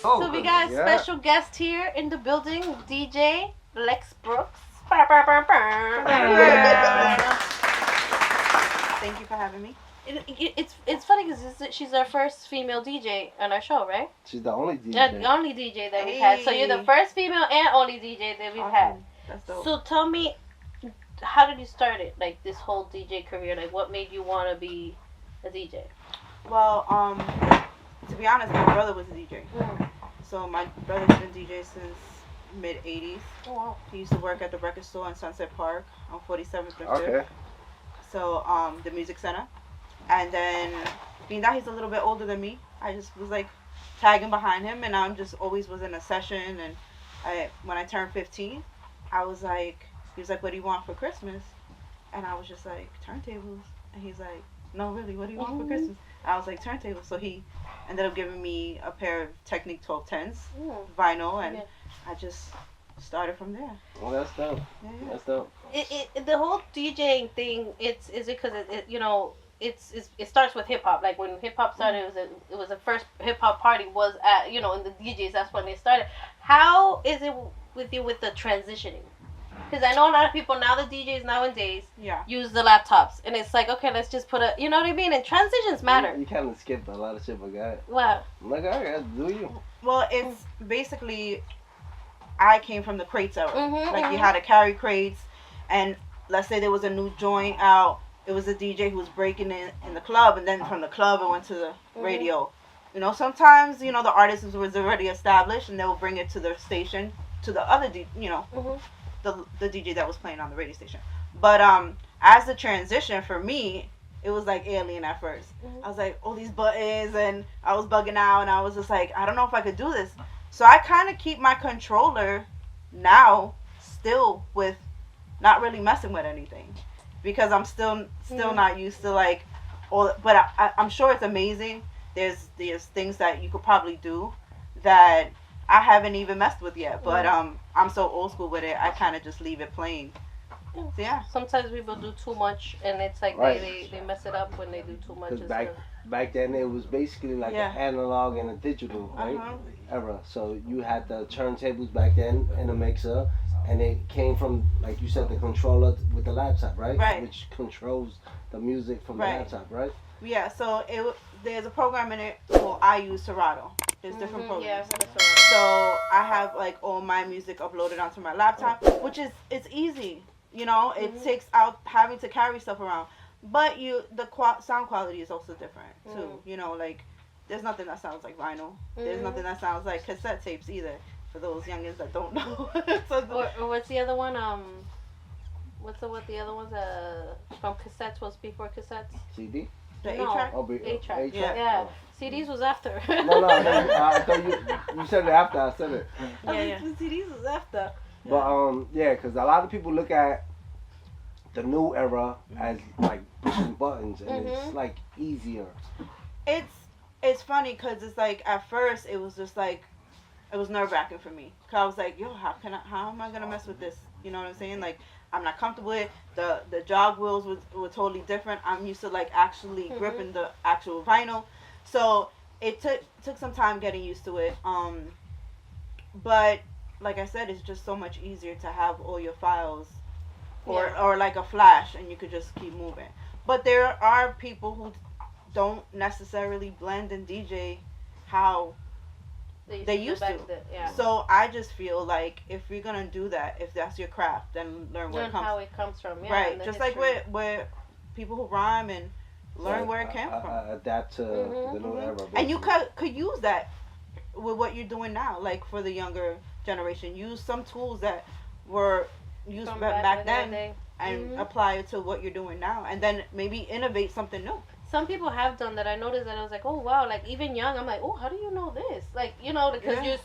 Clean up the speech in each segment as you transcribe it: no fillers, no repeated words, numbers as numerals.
Oh, So we got a special guest here in the building, DJ LexBrook. Thank you for having me. It's funny because she's our first female DJ on our show, right? She's the only DJ. Yeah, the only DJ that we've had. So you're the first female and only DJ that we've had. That's dope. So tell me, how did you start it? Like this whole DJ career? Like what made you want to be a DJ? Well, to be honest, my brother was a DJ. So my brother's been DJ since mid 80s. Oh wow. He used to work at the record store in Sunset Park on 47th Victor. Okay. So the music center. And then being that he's a little bit older than me, I just was like tagging behind him, and I'm just always was in a session. And when I turned 15, I was like, he was like, what do you want for Christmas? And I was just like, turntables. And he's like, no, really, what do you want for Christmas? I was like, turntables. So he ended up giving me a pair of Technique 1210s, vinyl, and I just started from there. Well, that's dope. Yeah. That's dope. The whole DJing thing, is it because it starts with hip hop. Like when hip hop started, it was the first hip hop party was at in the DJs. That's when they started. How is it with you with the transitioning? Because I know a lot of people now, the DJs nowadays use the laptops, and it's like, okay, let's just put a, you know what I mean? And transitions matter. You kind of skipped a lot of shit, but go ahead. What? I'm like, all right, do you? Well, it's basically, I came from the crates era. You had to carry crates, and let's say there was a new joint out, it was a DJ who was breaking it in the club, and then from the club it went to the radio. Sometimes, the artist was already established, and they will bring it to their station, to the other, the DJ that was playing on the radio station. But as the transition for me, it was like alien at first. I was like, all these buttons, and I was bugging out, and I was just like, I don't know if I could do this. So I kind of keep my controller now still with not really messing with anything, because I'm still not used to like all. But I'm sure it's amazing. There's things that you could probably do that I haven't even messed with yet. But I'm so old school with it. I kind of just leave it playing. Yeah. Sometimes people do too much, and it's like they mess it up when they do too much. Because back then it was basically like an analog and a digital era. So you had the turntables back then and a mixer, and it came from, like you said, the controller with the laptop, right? Right. Which controls the music from the laptop, right? Yeah. So there's a program in it. Well, I use Serato. There's different programs. Yeah, so I have like all my music uploaded onto my laptop, which it's easy. It takes out having to carry stuff around. But the sound quality is also different too. Like there's nothing that sounds like vinyl. There's nothing that sounds like cassette tapes either. For those youngins that don't know. Or what's the other one? What the other ones? From cassettes was before cassettes. CD. The 8-track? Oh, 8-track. Yeah. CDs was after. No, I thought you said it after I said it. Yeah. CDs was after. But because a lot of people look at the new era as like pushing buttons, and it's like easier. It's funny because it's like at first it was just like it was nerve-wracking for me. Cause I was like, yo, how am I gonna mess with this? You know what I'm saying? Like I'm not comfortable with it. The jog wheels were totally different. I'm used to like actually gripping the actual vinyl. So it took some time getting used to it. But like I said, it's just so much easier to have all your files or like a flash, and you could just keep moving. But there are people who don't necessarily blend and DJ how they used to. So I just feel like if you're gonna do that, if that's your craft, then learn how it comes from. Yeah, right. Just like with people who rhyme, and learn where it came from. Adapt to the new era. Basically. And you could use that with what you're doing now, like for the younger generation. Use some tools that were used back then and apply it to what you're doing now, and then maybe innovate something new. Some people have done that. I noticed that. I was like, oh wow, like even young, I'm like, oh, how do you know this? Like, because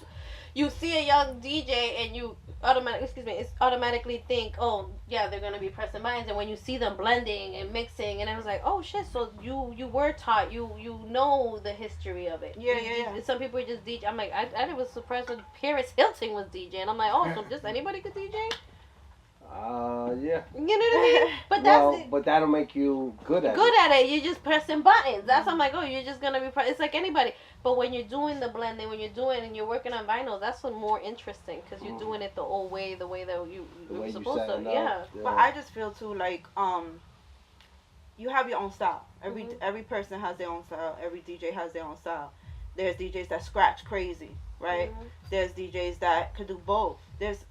you see a young DJ and you automatically think, oh yeah, they're gonna be pressing buttons, and when you see them blending and mixing, and I was like, oh shit, so you were taught, you know the history of it. Yeah. Some people just DJ. I'm like, I was surprised when Paris Hilton was DJing. I'm like, oh, so just anybody could DJ? Yeah. You know what I mean? But that's but that'll make you good at it. Good at it. You're just pressing buttons. That's I'm like, oh, you're just gonna be. It's like anybody. But when you're doing the blending, when you're doing and you're working on vinyl, that's what more interesting because you're doing it the old way, the way that you're supposed to. Yeah. But I just feel too like you have your own style. Every person has their own style. Every DJ has their own style. There's DJs that scratch crazy, right? There's DJs that could do both. There's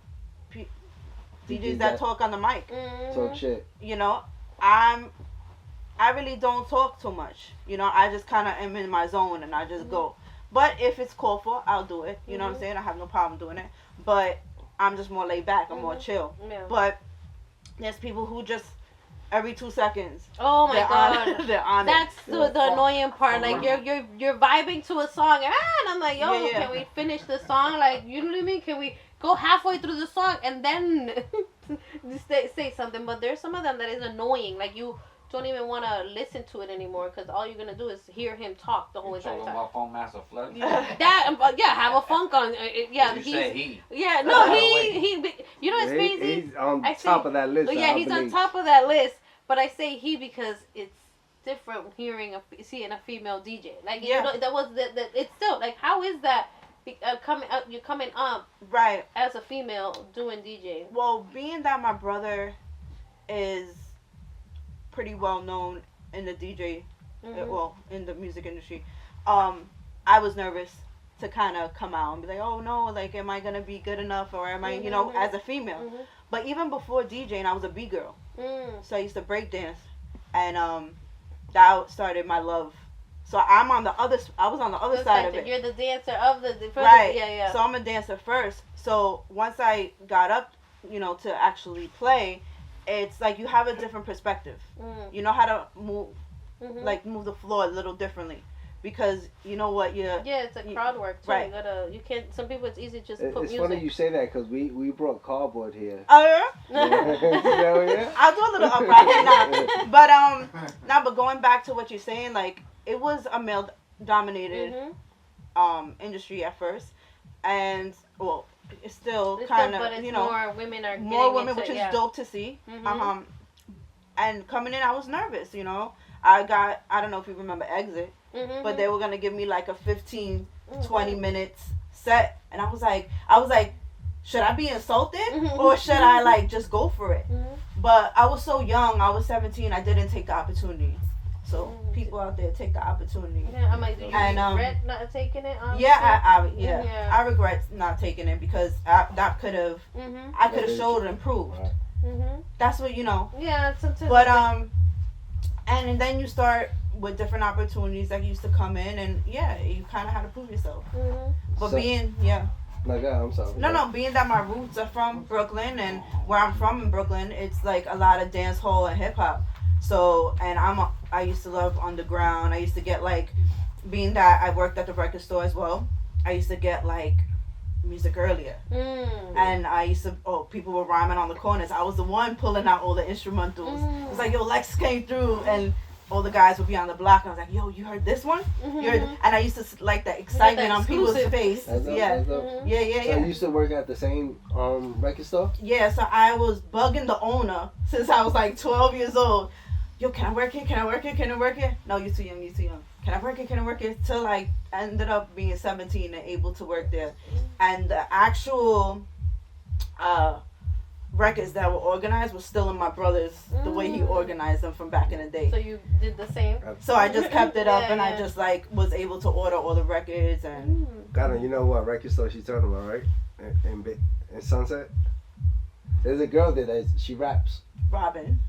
DJs that talk on the mic. Talk shit. You know, I really don't talk too much. You know, I just kind of am in my zone and I just go. But if it's called for, I'll do it. You know what I'm saying? I have no problem doing it. But I'm just more laid back. I'm more chill. Yeah. But there's people who just every 2 seconds. Oh my god, they're on That's the annoying part. Like you're vibing to a song, and I'm like, yo, can we finish the song? Like, you know what I mean? Can we go halfway through the song and then say something? But there's some of them that is annoying. Like you don't even want to listen to it anymore because all you're gonna do is hear him talk the whole entire time. About Funk Master Flex? Have a funk on. Yeah, you say he. Yeah, no, he. You know what's crazy? He's on top of that list. Yeah, he's on top of that list. But I say he because it's different seeing a female DJ. Like you know, that was it's still like how is that coming up? You're coming up right as a female doing DJ. Well, being that my brother is pretty well known in the DJ, well in the music industry, I was nervous to kind of come out and be like, oh no, like am I gonna be good enough or am I, you know, as a female? But even before DJing, I was a B girl. So I used to break dance, and that started my love. So I was on the other side of it. You're the dancer of the right. Yeah. So I'm a dancer first. So once I got up, you know, to actually play, it's like you have a different perspective. You know how to move, like move the floor a little differently. Because you know what, it's a crowd work too. Right. You can't. Some people it's easy to just put music. It's funny you say that because we brought cardboard here. Oh yeah. I'll do a little upright now. But going back to what you're saying, like it was a male dominated industry at first, and well, it's still kind of, you know, more women are which is dope to see. And coming in, I was nervous. You know, I don't know if you remember Exit. But they were gonna give me like a 15, 20 minutes set, and I was like, should I be insulted or should I like just go for it? But I was so young. I was 17. I didn't take the opportunity. So people out there, take the opportunity. Yeah, I'm like, do you regret not taking it? I regret not taking it because that could have I could have showed and improved. That's what, you know. Yeah, sometimes. But and then you start with different opportunities that used to come in, and you kind of had to prove yourself. But being I'm sorry. No, being that my roots are from Brooklyn, and where I'm from in Brooklyn, it's like a lot of dance hall and hip hop. So, and I used to love underground. I used to get like, being that I worked at the record store as well, I used to get like music earlier. And I used to, people were rhyming on the corners. I was the one pulling out all the instrumentals. It was like, yo, Lex came through, and all the guys would be on the block. I was like, yo, you heard this one? And I used to like the excitement on people's face. So you used to work at the same record store? Yeah, so I was bugging the owner since I was like 12 years old. Yo, can I work here? Can I work here? Can I work here? No, you're too young. Can I work here? Can I work here? Till I ended up being 17 and able to work there. And the actual records that were organized was still in my brother's, the way he organized them from back in the day. So you did the same? So I just kept it up, and I just like was able to order all the records. And you know what record store she's talking about, right? In Sunset? There's a girl there that she raps. Robin.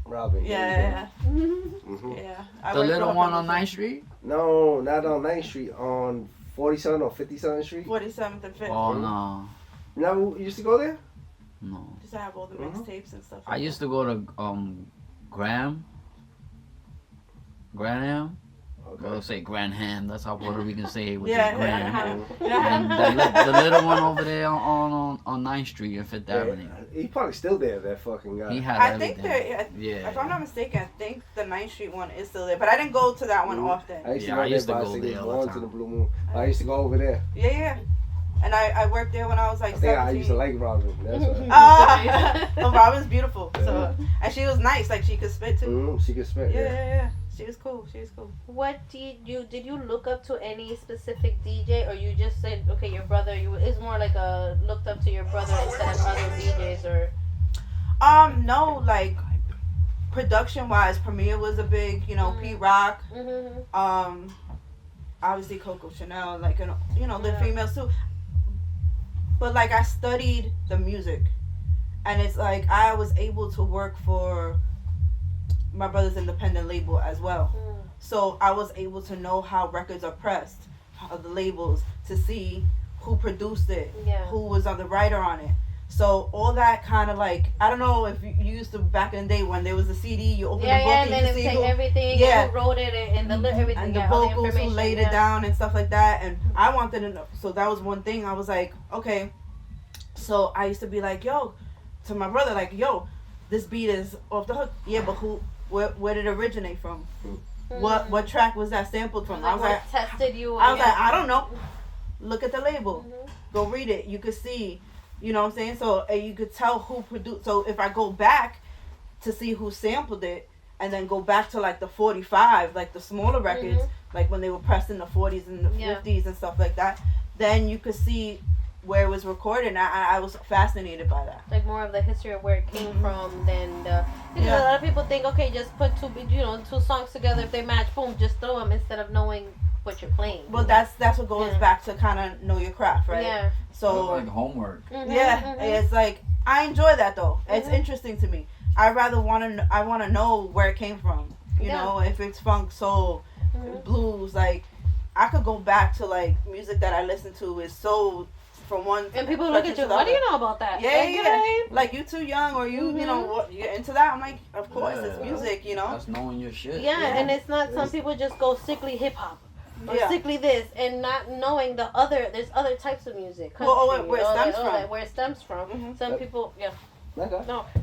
Yeah. The little one on 9th Street? No, not on 9th Street. On 47th or 57th Street. 47th and 5th. Oh, no. You never used to go there? No. Just to have all the mixtapes and stuff. I used to go to Graham. Okay. Well, say Granham. That's how Puerto Ricans say it, which is Granham. And the little one over there on 9th Street and 5th Avenue. He's probably still there, that fucking guy. He had everything. If I'm not mistaken, I think the 9th Street one is still there. But I didn't go to that one often. I used to go there. To the Blue Moon. I used to go over there. Yeah. And I worked there when I was like 17. I used to like Robin. That's why. Well, Robin's beautiful. So, and she was nice. Like, she could spit too. She could spit. Yeah. She was cool. What did you look up to any specific DJ, or you just said, okay, your brother? It's more like a looked up to your brother instead of other DJs, or? No, like production wise, Premier was a big, Pete Rock. Obviously Coco Chanel, like the females too. But like I studied the music, and it's like I was able to work for my brother's independent label as well. So I was able to know how records are pressed, the labels, to see who produced it, who was the writer on it. So all that kind of like, I don't know if you used to back in the day when there was a CD, you open the book and then you see who, everything, who wrote it and everything, and the vocals, who laid it down and stuff like that. And I wanted to know, so that was one thing. I was like, okay. So I used to be like, yo, to my brother, like, yo, this beat is off the hook. Yeah, but where did it originate from? What track was that sampled from? I was like, tested you. I was like, I don't know. Look at the label. Go read it. You could see. You know what I'm saying? So you could tell who produced. So if I go back to see who sampled it, and then go back to like the 45, like the smaller records, like when they were pressed in the 40s and the 50s and stuff like that, then you could see where it was recorded. And I was fascinated by that. Like more of the history of where it came from than the. Because a lot of people think, okay, just put two songs together. If they match, boom, just throw them instead of knowing what you're playing. Well, that's what goes back to kind of know your craft, right? Yeah. So like homework. It's like I enjoy that though. It's interesting to me. I want to know where it came from. You know, if it's funk, soul, blues. Like I could go back to like music that I listen to is so from one. And people look at you. What do you know about that? Like you too young, or you what you're into that. I'm like, of course, it's music. That's knowing your shit. Yeah, and it's not. Some people just go strictly hip hop. Or strictly this, and not knowing there's other types of music. Country, where it stems from. Some people,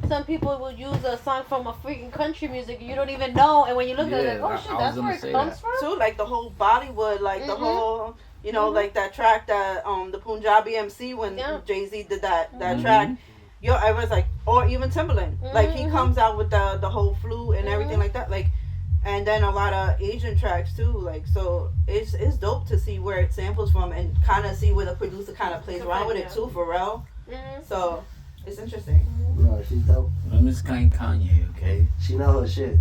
some people will use a song from a freaking country music you don't even know, and when you look at it, like, oh shit, that's where it comes from. Too, like the whole Bollywood, like the whole, like that track that the Punjabi MC when Jay-Z did that track. Yo, everyone's like, or even Timbaland, like he comes out with the whole flute and everything like that, like. And then a lot of Asian tracks too, like, so it's dope to see where it samples from and kind of see where the producer kind of plays around with it too, for real. So it's interesting. No, she's dope. I'm just kind of Kanye, okay? She know her shit.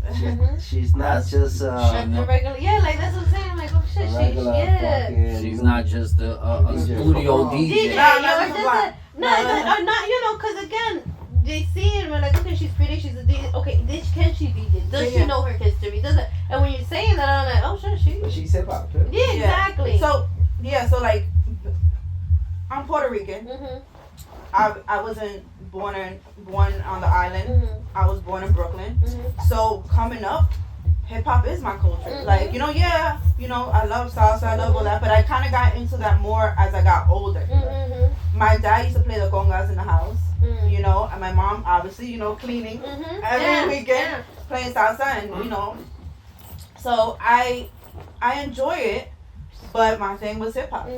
She's not just regular. Yeah, like that's what I'm saying. Like, oh shit, she's not just a studio DJ. No, because again. They see it and we're like, okay, she's pretty, she's a DJ. Okay, can she DJ? Does she know her history? Does it? And when you're saying that, I'm like, oh, shit, But she's hip hop too. Yeah, exactly. So like, I'm Puerto Rican. I wasn't born on the island. I was born in Brooklyn. So coming up, hip hop is my culture. Like, I love salsa, I love all that, but I kind of got into that more as I got older. My dad used to play the congas in the house. And my mom obviously, cleaning every weekend, playing salsa, and so I enjoy it, but my thing was hip hop,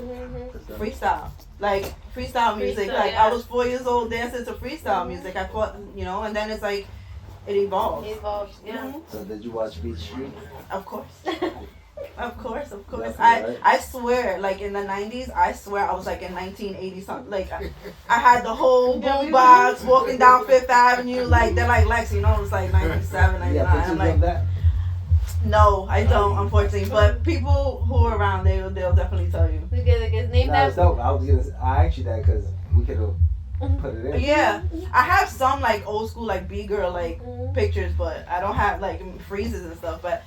freestyle, like freestyle music. Like I was 4 years old dancing to freestyle music. I thought, and then it's like it evolved. So did you watch Beat Street? Of course. Of course. I swear, like in the 90s, I swear I was like in 1980 something. Like I had the whole boombox walking down Fifth Avenue. Like they're like Lex, it was like 97, 99. I'm like, that? No, I don't, unfortunately. But people who are around, they'll definitely tell you. Name that. It's dope. I asked you that because we could have put it in. Yeah, I have some like old school like B-girl like pictures, but I don't have like freezes and stuff. But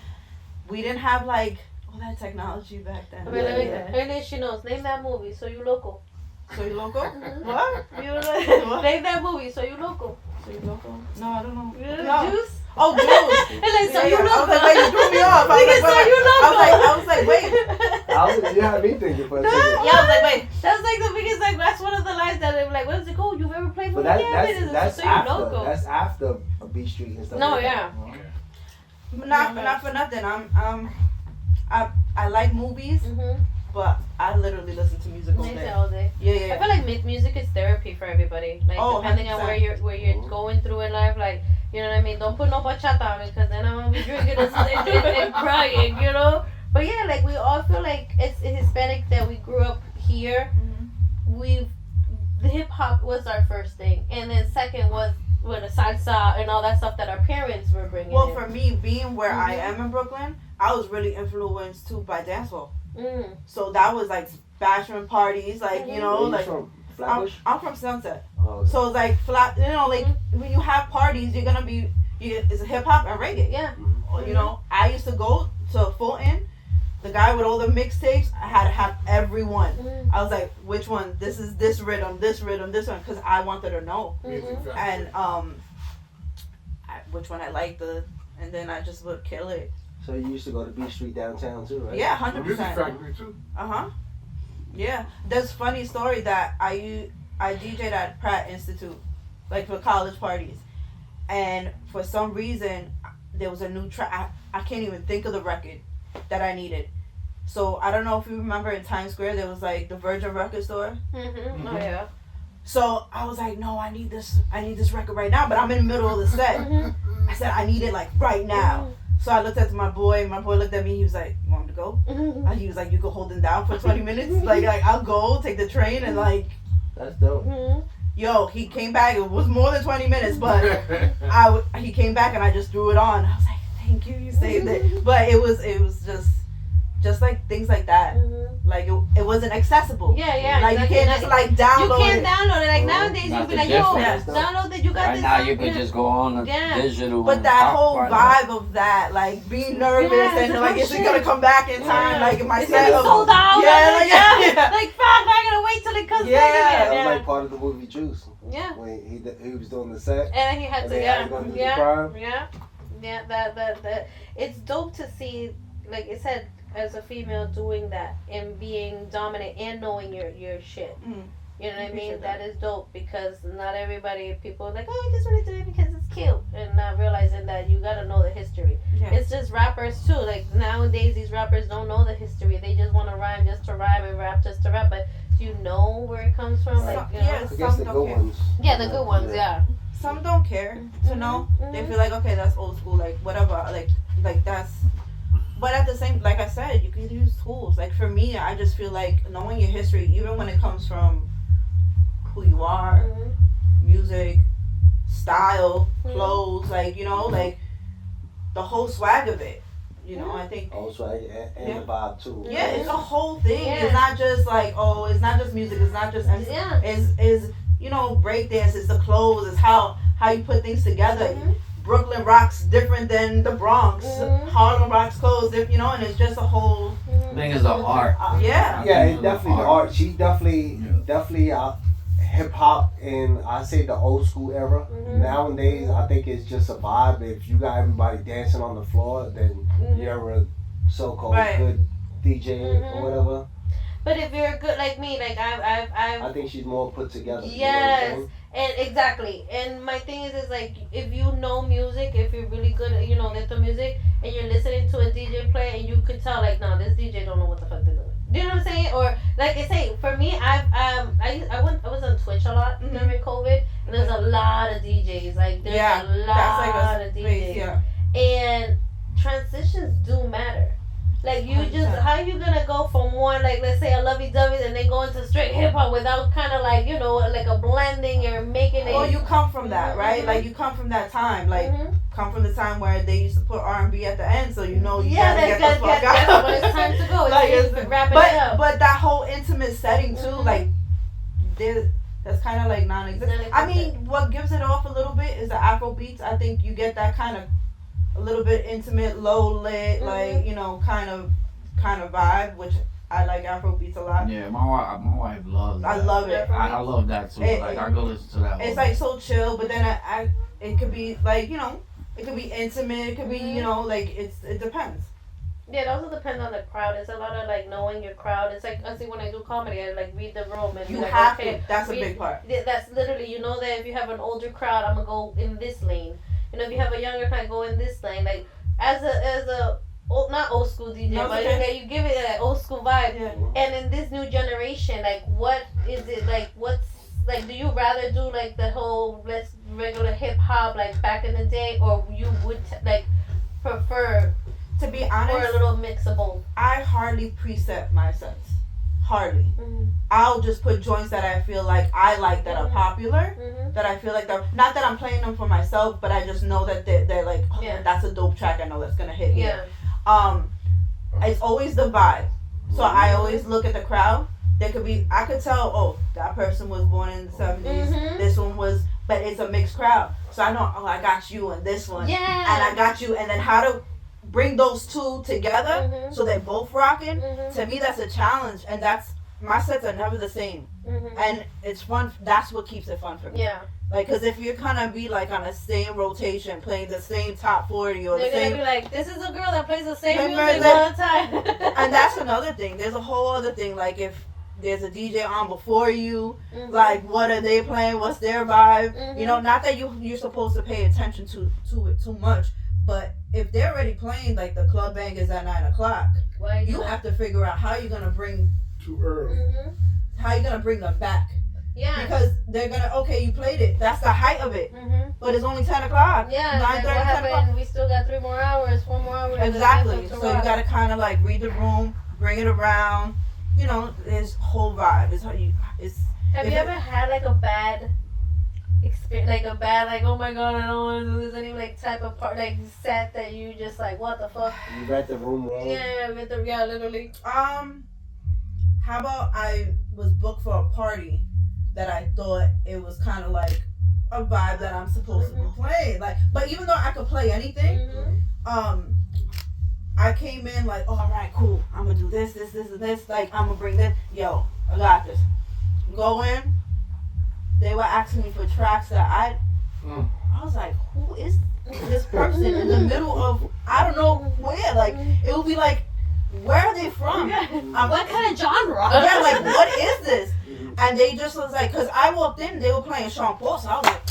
we didn't have like all that technology back then. Maybe she knows. Name that movie. So you local. So you local? What? What? Name that movie. So you local. So you local? No, I don't know. No. Juice? Oh, Juice. And like, so you local. I was like, wait, you threw me off. I was like, wait. You had me thinking for a second. Yeah, I was like, wait. That's like the biggest, like, that's one of the lines that I'm like, what is it called? You've ever played for the that's so after. local. That's after a Beat Street and stuff. No, like yeah. That. Not for nothing. I like movies, but I literally listen to music all day. Yeah. like music is therapy for everybody. Like depending 100%. On where you're going through in life, like you know what I mean. Don't put no bachata on it because then I'm gonna be drinking and crying, you know. But yeah, like we all feel like it's Hispanic that we grew up here. The hip hop was our first thing, and then second was with the salsa and all that stuff that our parents were bringing. Well, for me, being where I am in Brooklyn, I was really influenced too by dancehall. So that was like bashment parties, like you know, like I'm from Sunset, so it's like you know, like when you have parties, you're gonna be it's hip hop and reggae. Yeah. You know, I used to go to Fulton. The guy with all the mixtapes, I had to have every one. I was like, which one? This is this rhythm, this one, because I wanted to know. And which one I liked, and then I just would kill it. So you used to go to B Street downtown too, right? Yeah, 100%. Music Factory too. Yeah, there's funny story that I DJ'd at Pratt Institute, like for college parties, and for some reason there was a new track. I can't even think of the record that I needed. So I don't know if you remember in Times Square there was like the Virgin record store. Oh yeah. So I was like, no, I need this record right now, but I'm in the middle of the set. I said I need it like right now. So I looked at my boy looked at me, he was like, you want me to go? And he was like, you can hold him down for 20 minutes? like I'll go, take the train and like. That's dope. Yo, he came back, it was more than 20 minutes, but he came back and I just threw it on. I was like, thank you, you saved it. But it was just like things like that. Like it wasn't accessible. Yeah. Like you can't just like download it. You can't download it. Like nowadays you be like, yo, download it. You got right this. Now you can just go on a digital. But that whole vibe of that, like being nervous and like, is it gonna come back in time? Like, am I set up? Sold out. Yeah. Like, fuck, I gotta wait till it comes back again. That was like part of the movie Juice. Yeah. When he was doing the set. And he had to, Yeah, that it's dope to see, like I said, as a female doing that and being dominant and knowing your shit. You know what I mean? That is dope because not everybody, people are like, oh, I just want to do it because it's cute, and not realizing that you gotta know the history. It's just rappers too. Like nowadays, these rappers don't know the history. They just want to rhyme just to rhyme and rap just to rap. But do you know where it comes from? Like, you know? I guess the good ones. Yeah, the good ones. Yeah. Some don't care to know. They feel like, okay, that's old school, like whatever, like that's. But at the same, like I said, you can use tools. Like for me, I just feel like knowing your history, even when it comes from who you are, music, style, clothes, like, you know, like the whole swag of it. You know, I think. Oh, swag and the vibe too. Yeah, it's a whole thing. It's not just like, oh, it's not just music. It's not just MC. Is you know, breakdance, it's the clothes, it's how you put things together. Brooklyn rocks different than the Bronx. Harlem rocks clothes, you know, and it's just a whole. I think it's the art. Yeah, it's definitely art. She definitely hip hop in, I say, the old school era. Nowadays, I think it's just a vibe. If you got everybody dancing on the floor, then you're a so-called good DJ or whatever. But if you're good like me, like I think she's more put together. Yes, you know, and exactly. And my thing is like, if you know music, if you're really good at, you know, into music, and you're listening to a DJ play, and you could tell like, no, this DJ don't know what the fuck they're doing. Do you know what I'm saying? Or like I say, for me, I was on Twitch a lot during COVID, and there's a lot of DJs. Like there's a lot of DJs, and transitions do matter. Like you just, how you gonna go from one, like let's say a lovey-dovey and then go into straight hip-hop without kind of like, you know, like a blending or making it. Well, you come from that, right? Like you come from that time, like come from the time where they used to put R&B at the end, so you know you gotta get the fuck out. That's when it's time to go. It's wrapping it up. But that whole intimate setting too, like that's kind of like non-existent. I mean, what gives it off a little bit is the Afro beats. I think you get that kind of a little bit intimate, low lit, like, you know, kind of vibe, which I like Afro beats a lot. Yeah, my wife loves that. I love it. I love that too. Like I go listen to that. It's like so chill, but then it could be like, you know, it could be intimate, it could be, you know, like it depends. Yeah, it also depends on the crowd. It's a lot of like knowing your crowd. It's like, I see when I do comedy, I like read the room and you like, have okay, to. That's a big part. That's literally, you know, that if you have an older crowd, I'm gonna go in this lane. You know, if you have a younger crowd, go in this lane. Like as a not old school DJ, but you give it that old school vibe. Yeah. And in this new generation, like what is it like? What like, do you rather do like the whole regular hip hop like back in the day, or you would like prefer, to be honest, or a little mix of both? I hardly preset my sets. Hardly. I'll just put joints that I feel like I like that are popular. That I feel like they're not that I'm playing them for myself, but I just know that they're like, oh, that's a dope track. I know that's gonna hit here. It's always the vibe. So I always look at the crowd. There could be, I could tell, oh, that person was born in the 70s. This one was, but it's a mixed crowd. So I know, oh, I got you and this one. Yeah. And I got you. And then how to bring those two together so they're both rocking. To me, that's a challenge. And that's, my sets are never the same. And it's fun. That's what keeps it fun for me. Yeah. Like, because if you're going to be, like, on the same rotation, playing the same top 40 or they're the same... They're going to be like, this is a girl that plays the same music all the time. And that's another thing. There's a whole other thing. Like, if there's a DJ on before you, like, what are they playing? What's their vibe? You know, not that you're supposed to pay attention to it too much, but if they're already playing, like, the club bangers at 9 o'clock, you have to figure out how you're going to bring... Too early. How you're going to bring them back. Yeah. Because they're going to, okay, you played it. That's the height of it. But it's only 10 o'clock. Yeah. 9:30, 10 o'clock. We still got 3 more hours, 4 more hours. Exactly. So you got to kind of, like, read the room, bring it around. You know, this whole vibe is how you... Have you ever had, like, a bad experience, like, oh my god, I don't want to do this, any, like, type of part, like, set that you just, like, what the fuck? You read the room wrong? Yeah, literally. How about I was booked for a party that I thought it was kind of like a vibe that I'm supposed to be playing. Like, but even though I could play anything, I came in like, oh, all right, cool. I'm gonna do this, and this. Like, I'm gonna bring this. Yo, I got this. Go in. They were asking me for tracks that I was like, who is this person in the middle of, I don't know where. Like, it would be like, where are they from? What kind of genre? Yeah, like, what is this? And they just was like, because I walked in, they were playing Sean Paul, so I was like,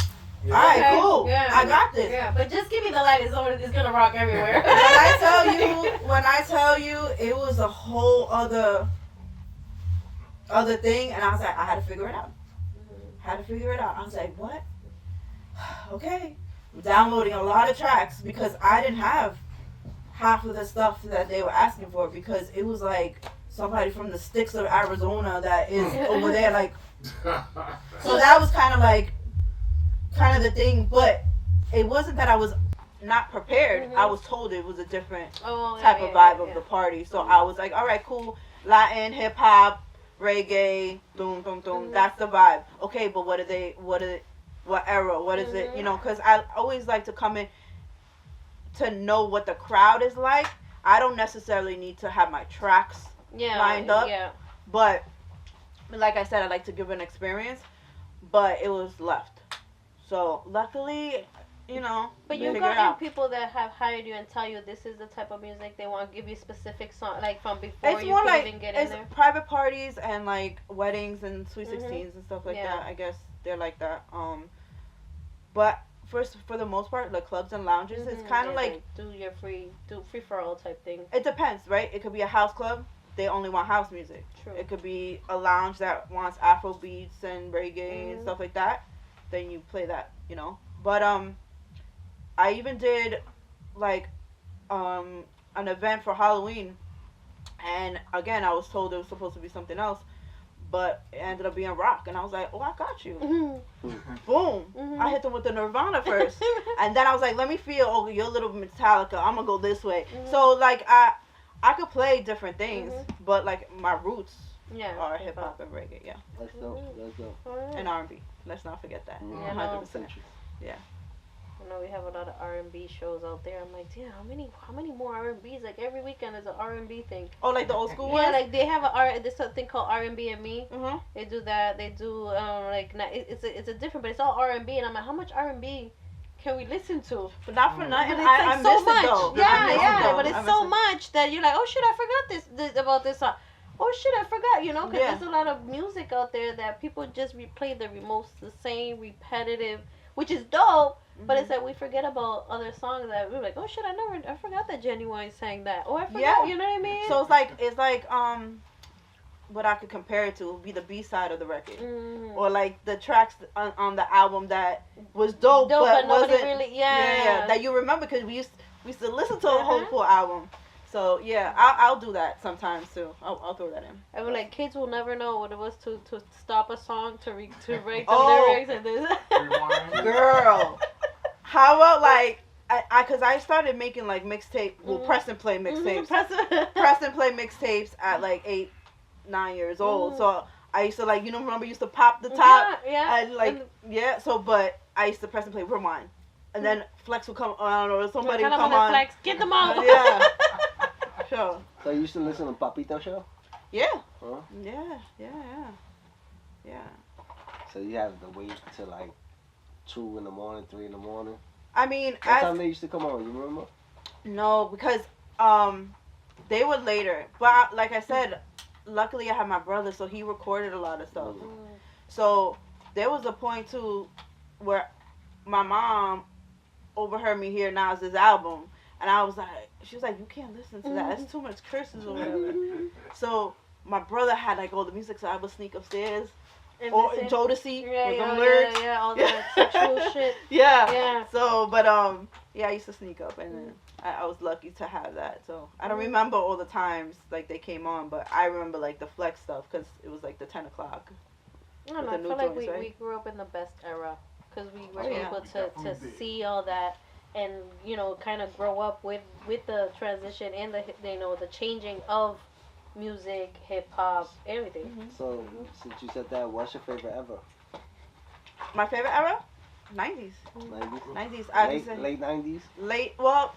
all right, cool, I got this. Yeah, but just give me the light, it's gonna rock everywhere. When I tell you, it was a whole other thing, and I was like, I had to figure it out. I was like, what? Okay. I'm downloading a lot of tracks because I didn't have half of the stuff that they were asking for, because it was like somebody from the sticks of Arizona that is over there, like. So that was kind of the thing, but it wasn't that I was not prepared. I was told it was a different type of vibe of the party, so I was like, all right, cool, Latin, hip hop, reggae, boom, boom, boom. That's the vibe. Okay, but what era? What is it? You know, because I always like to come in to know what the crowd is like. I don't necessarily need to have my tracks lined up. Yeah. But like I said, I like to give an experience. But it was left. So luckily, you know. But you got people that have hired you and tell you this is the type of music they want, give you specific song, like from before it's you more can like, even get in there. It's private parties and like weddings and sweet 16s and stuff like that. I guess they're like that. But for the most part, the clubs and lounges, it's kind of like do free for all type thing. It depends, right? It could be a house club. They only want house music. True. It could be a lounge that wants Afro beats and reggae and stuff like that. Then you play that, you know. But I even did like an event for Halloween, and again I was told it was supposed to be something else, but it ended up being rock, and I was like, oh, I got you. Boom. I hit them with the Nirvana first, and then I was like, let me feel, oh, you're a little Metallica, I'm gonna go this way. So like I could play different things, but like my roots are hip hop and reggae. Let's go. And R&B. Let's not forget that. 100%. Yeah. I know we have a lot of R&B shows out there. I'm like, damn, how many more R&Bs? Like every weekend there's an R&B thing. Oh, like the old school ones? Yeah, like they have this thing called R&B and Me. They do that. They do like it's a different, but it's all R&B, and I'm like, how much R&B can we listen to? But not for nothing. But it's like I so miss much. It though. Yeah, but it's so much that you're like, oh shit, I forgot this about this song. Oh shit, I forgot, you know, because there's a lot of music out there that people just replay the same repetitive, which is dope. But it's like we forget about other songs that we're like, oh shit, I forgot that Genuine sang that. Oh, I forgot, you know what I mean? So it's like what I could compare it to would be the B-side of the record, or like the tracks on the album that was dope but wasn't really, that you remember because we used to listen to a whole full album. So yeah, I'll do that sometimes too. I'll throw that in. I mean, like, kids will never know what it was to stop a song to write the lyrics and this. Girl, how about like because I started making like mixtape, press and play mixtapes, press and play mixtapes at like 8, 9 years old. So I used to like remember used to pop the top and like So but I used to press and play rewind, and then Flex would come on or somebody would come on. Flex, get them on. Yeah. Sure. So you used to listen to Papito show? Yeah. Huh? Yeah. So you have to wait till like 2 in the morning, 3 in the morning. I mean, what time they used to come on? You remember? No, because they were later. But like I said, luckily I had my brother, so he recorded a lot of stuff. So there was a point too where my mom overheard me hear Nas's album, and I was like, she was like, you can't listen to that. That's too much curses or whatever. So my brother had like all the music, so I would sneak upstairs. Or Jodeci with them lyrics. All that sexual shit. Yeah. So, but I used to sneak up, and then I was lucky to have that. So I don't remember all the times like they came on, but I remember like the Flex stuff because it was like the 10 o'clock. I don't know. I feel like we grew up in the best era because we were able to see all that. And kind of grow up with the transition and the the changing of music, hip hop, everything. So since you said that, what's your favorite ever? My favorite era? 90s. 90s. Late 90s. Well,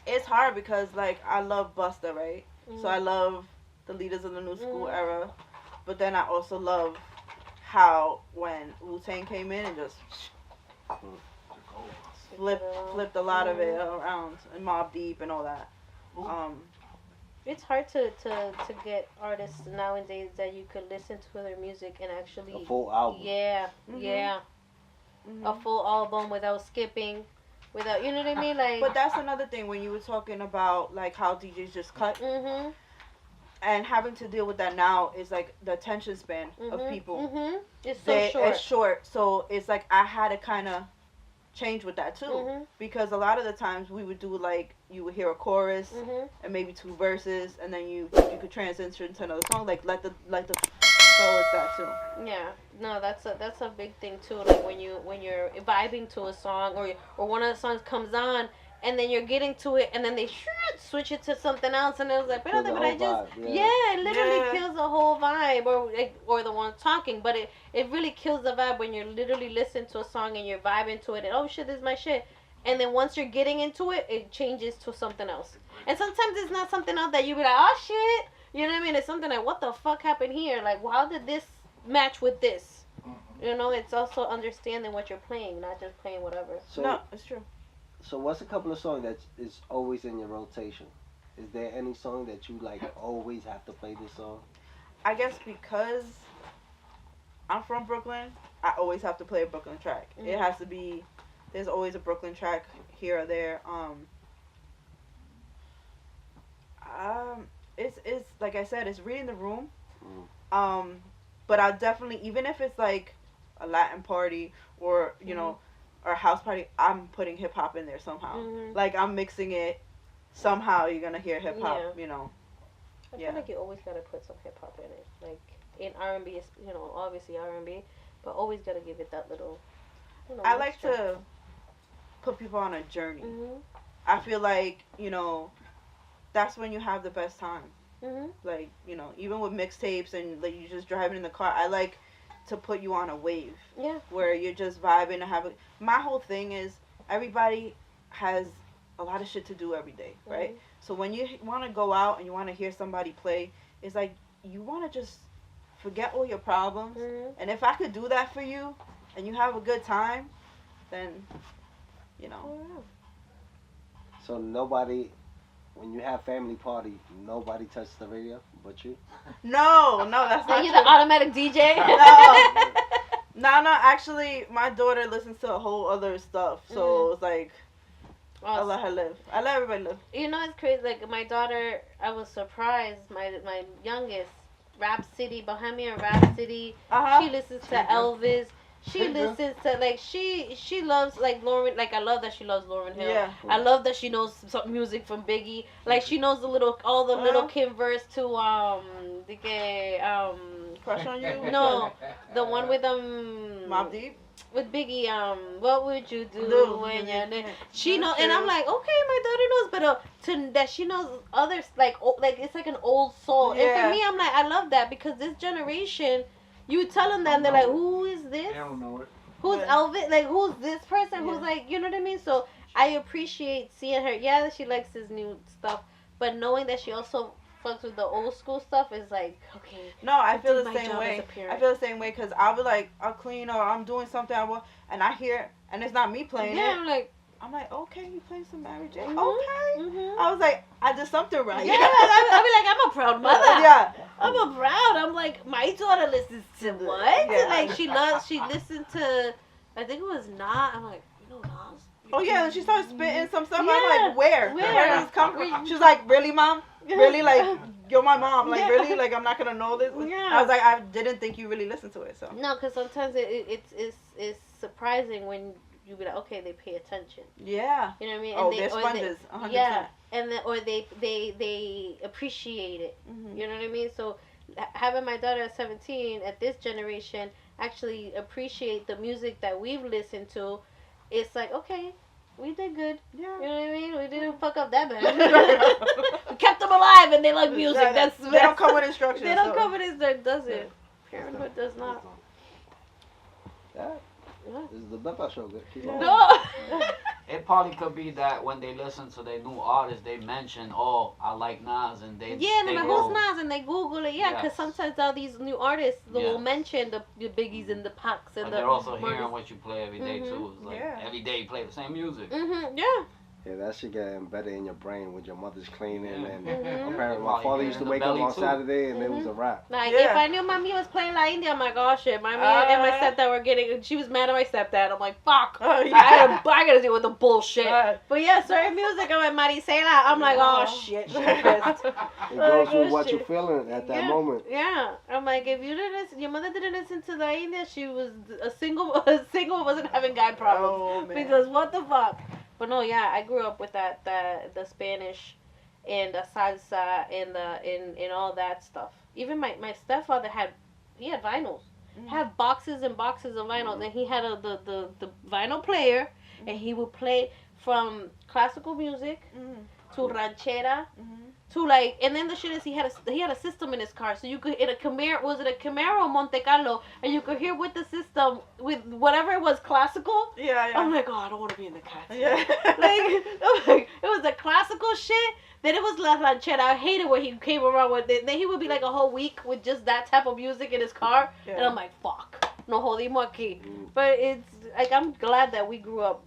it's hard because like I love Busta, right? So I love the leaders of the new school era, but then I also love how when Wu-Tang came in and just flipped a lot of it around, and Mobb Deep and all that. It's hard to get artists nowadays that you could listen to their music and actually a full album. A full album without skipping, without you know what I mean, like. But that's another thing when you were talking about like how DJs just cut. And having to deal with that now is like the attention span of people. It's so short. It's short, so it's like I had to kind of change with that too, because a lot of the times we would do like you would hear a chorus and maybe 2 verses, and then you could transition to another song, like let the so it's that too. Yeah, no, that's a big thing too. Like when you're vibing to a song or one of the songs comes on, and then you're getting to it, and then they switch it to something else, and it was like, but I just it literally kills the whole vibe, or the one talking, but it really kills the vibe when you're literally listening to a song and you're vibing to it, and oh shit, this is my shit, and then once you're getting into it, it changes to something else, and sometimes it's not something else that you be like, oh shit, you know what I mean? It's something like, what the fuck happened here? Like, how did this match with this? It's also understanding what you're playing, not just playing whatever. So, no, it's true. So what's a couple of songs that is always in your rotation? Is there any song that you like always have to play this song? I guess because I'm from Brooklyn, I always have to play a Brooklyn track. It has to be, there's always a Brooklyn track here or there. It's like I said, it's reading the room. But I'll definitely, even if it's like a Latin party or or a house party, I'm putting hip hop in there somehow. Like I'm mixing it. Somehow you're gonna hear hip hop. I feel like you always gotta put some hip hop in it. Like in R&B, obviously R&B, but always gotta give it that little. I like to put people on a journey. I feel like that's when you have the best time. Like even with mixtapes and like you just driving in the car, I like to put you on a wave. Where you're just vibing and having. My whole thing is everybody has a lot of shit to do every day, right? So when you want to go out and you want to hear somebody play, it's like you want to just forget all your problems. And if I could do that for you and you have a good time, then So nobody, when you have family party, nobody touches the radio but you? No, that's not you true. the automatic DJ? No, actually, my daughter listens to a whole other stuff, so it's like, I let her live. I let everybody live. You know, it's crazy. Like my daughter, I was surprised. My youngest, Rhapsody, Bohemian Rhapsody. She listens to Elvis. She listens to like she loves like Lauren. Like I love that she loves Lauryn Hill. Yeah. I love that she knows some music from Biggie. Like she knows all the little Kim verse to Crush on You. No, the one with Mobb Deep. With Biggie, what would you do when you're she knows, and I'm like, okay, my daughter knows, but that she knows others, like it's like an old soul. Yeah. And for me, I'm like, I love that because this generation, you tell them that, and they're like, who is this? I don't know it. Who's Elvis? Like, who's this person? Who's like, you know what I mean? So I appreciate seeing her. Yeah, that she likes this new stuff, but knowing that she also fucks with the old school stuff is like, okay. No, I feel the same way. I feel the same way because I'll be like, I'll clean or I'm doing something and I hear, and it's not me playing it. I'm like, okay, you playing some Mary J. Okay. I was like, I did something right. Yeah, I'll be like, I'm a proud mother. Yeah. I'm a proud. I'm like, my daughter listens to what? Yeah. Like she listened to, I think it was Nas. I'm like, you know Nas? Oh yeah, and she started spitting some stuff. Yeah. I'm like, where does this come from? She's like, really, mom? Really, like, you're my mom. Like, really, like, I'm not gonna know this. Yeah. I was like, I didn't think you really listened to it. So no, because sometimes it's surprising when you be like, okay, they pay attention. Yeah. You know what I mean? And they're sponges. 100%. Yeah, and then or they appreciate it. Mm-hmm. You know what I mean? So having my daughter at 17 at this generation actually appreciate the music that we've listened to, it's like, okay, we did good. Yeah. You know what I mean? We didn't fuck up that bad. We kept them alive and they like music. Yeah, they don't come with instructions. They don't come with instructions, does it? Parenthood does not. Yeah. This is the Beppa show. No. It probably could be that when they listen to their new artist, they mention, oh, I like Nas, and they and they're like, who's Nas? And they Google it. Yeah, because sometimes all these new artists will mention the Biggies and the Pacs and they're also hearing what you play every day too. It's like every day you play the same music. Yeah. Yeah, that should get embedded in your brain when your mother's cleaning and Mm-hmm. apparently my father used to wake up on Saturday and it was a rap. Like if I knew mommy was playing La India, I'm like, oh shit, mommy and my stepdad were getting. She was mad at my stepdad. I'm like, fuck, I gotta deal with the bullshit. But yeah, certain music, I'm like Maricela. I'm like, oh shit, she's pissed. It goes with what you're feeling at that moment. Yeah, I'm like, if you didn't listen, your mother didn't listen to La India, she was a single wasn't having guy problems because what the fuck. But no, yeah, I grew up with the Spanish and the salsa and all that stuff. Even my stepfather had vinyls. Had boxes and boxes of vinyls, and he had the vinyl player, and he would play from classical music to ranchera to like, and then the shit is he had a system in his car, so you could in a Camaro, was it a Camaro or Monte Carlo, and you could hear with the system with whatever it was classical. I'm like, oh, I don't want to be in the car. Like it was the classical shit. Then it was La Ranchera. I hated when he came around with it. Then he would be like a whole week with just that type of music in his car, and I'm like, fuck, no jodimos aquí. But it's like I'm glad that we grew up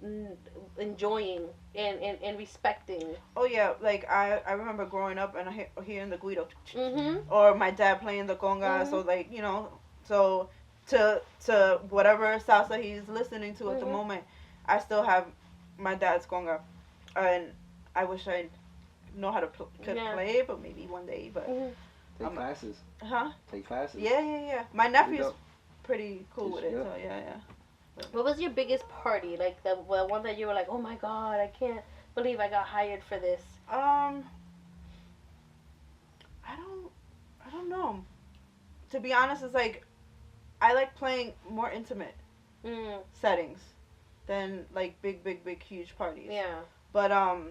enjoying and respecting. Oh yeah, like I remember growing up and hearing the guido, or my dad playing the conga. So like so to whatever salsa he's listening to at the moment, I still have my dad's conga, and I wish I know how to play it, but maybe one day. But take classes. Take classes. Yeah. My nephew's pretty cool with it. So yeah. What was your biggest party? Like the one that you were like, oh my god, I can't believe I got hired for this. I don't know. To be honest, it's like I like playing more intimate settings than like big huge parties. Yeah. But I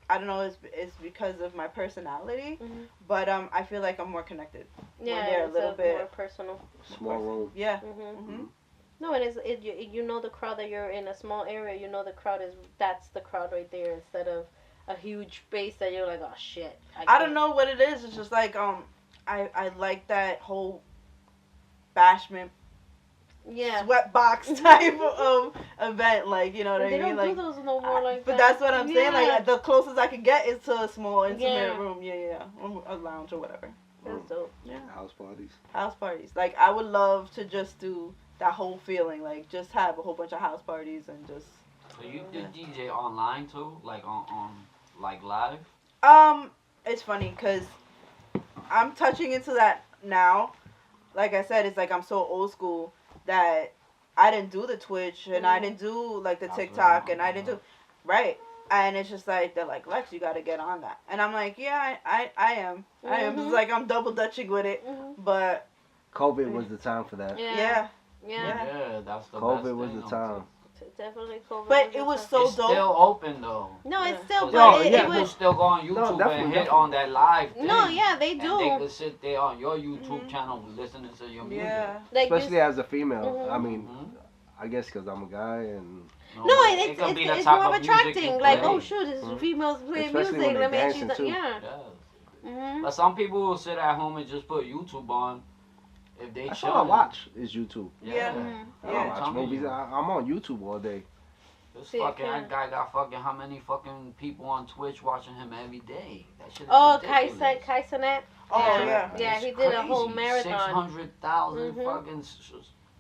don't know. It's because of my personality, but I feel like I'm more connected. Yeah, when they're a little bit more personal. Small room. Yeah. No, and you know the crowd that you're in a small area. You know the crowd that's the crowd right there instead of a huge space that you're like, oh shit. I don't know what it is. It's just like I like that whole bashment. Sweatbox type of event, like, you know what I mean? They don't like, do those no more like but that. that's what I'm saying. Like the closest I can get is to a small intimate room. A lounge or whatever. That's dope. Yeah. House parties. Like I would love to just do that whole feeling, like just have a whole bunch of house parties and just So you did DJ online too, like on like live? It's funny because I'm touching into that now. Like I said, it's like I'm so old school that I didn't do the Twitch and I didn't do like the TikTok and I didn't do right. And it's just like they're like, Lex, you got to get on that. And I'm like, yeah, I am. I am. It's like I'm double dutching with it, but COVID was the time for that. Yeah, that's the COVID best was thing the time. Definitely COVID. But it was so it's dope. still open though. No, it's still. But But it was will still go on YouTube and hit on that live thing. No, yeah, they do. And they could sit there on your YouTube channel listening to your music. Yeah, like especially as a female. I mean, I guess because I'm a guy and. No, it's more of attracting. Like, oh shoot, this females playing especially music. Let me dancing actually, too. But some people will sit at home and just put YouTube on. If they That's all I watch is YouTube. Yeah. I don't watch movies. I'm on YouTube all day. This fucking that guy got fucking how many fucking people on Twitch watching him every day? That shit is ridiculous. Kaisenet. Oh yeah, he did a whole marathon. 600,000 fucking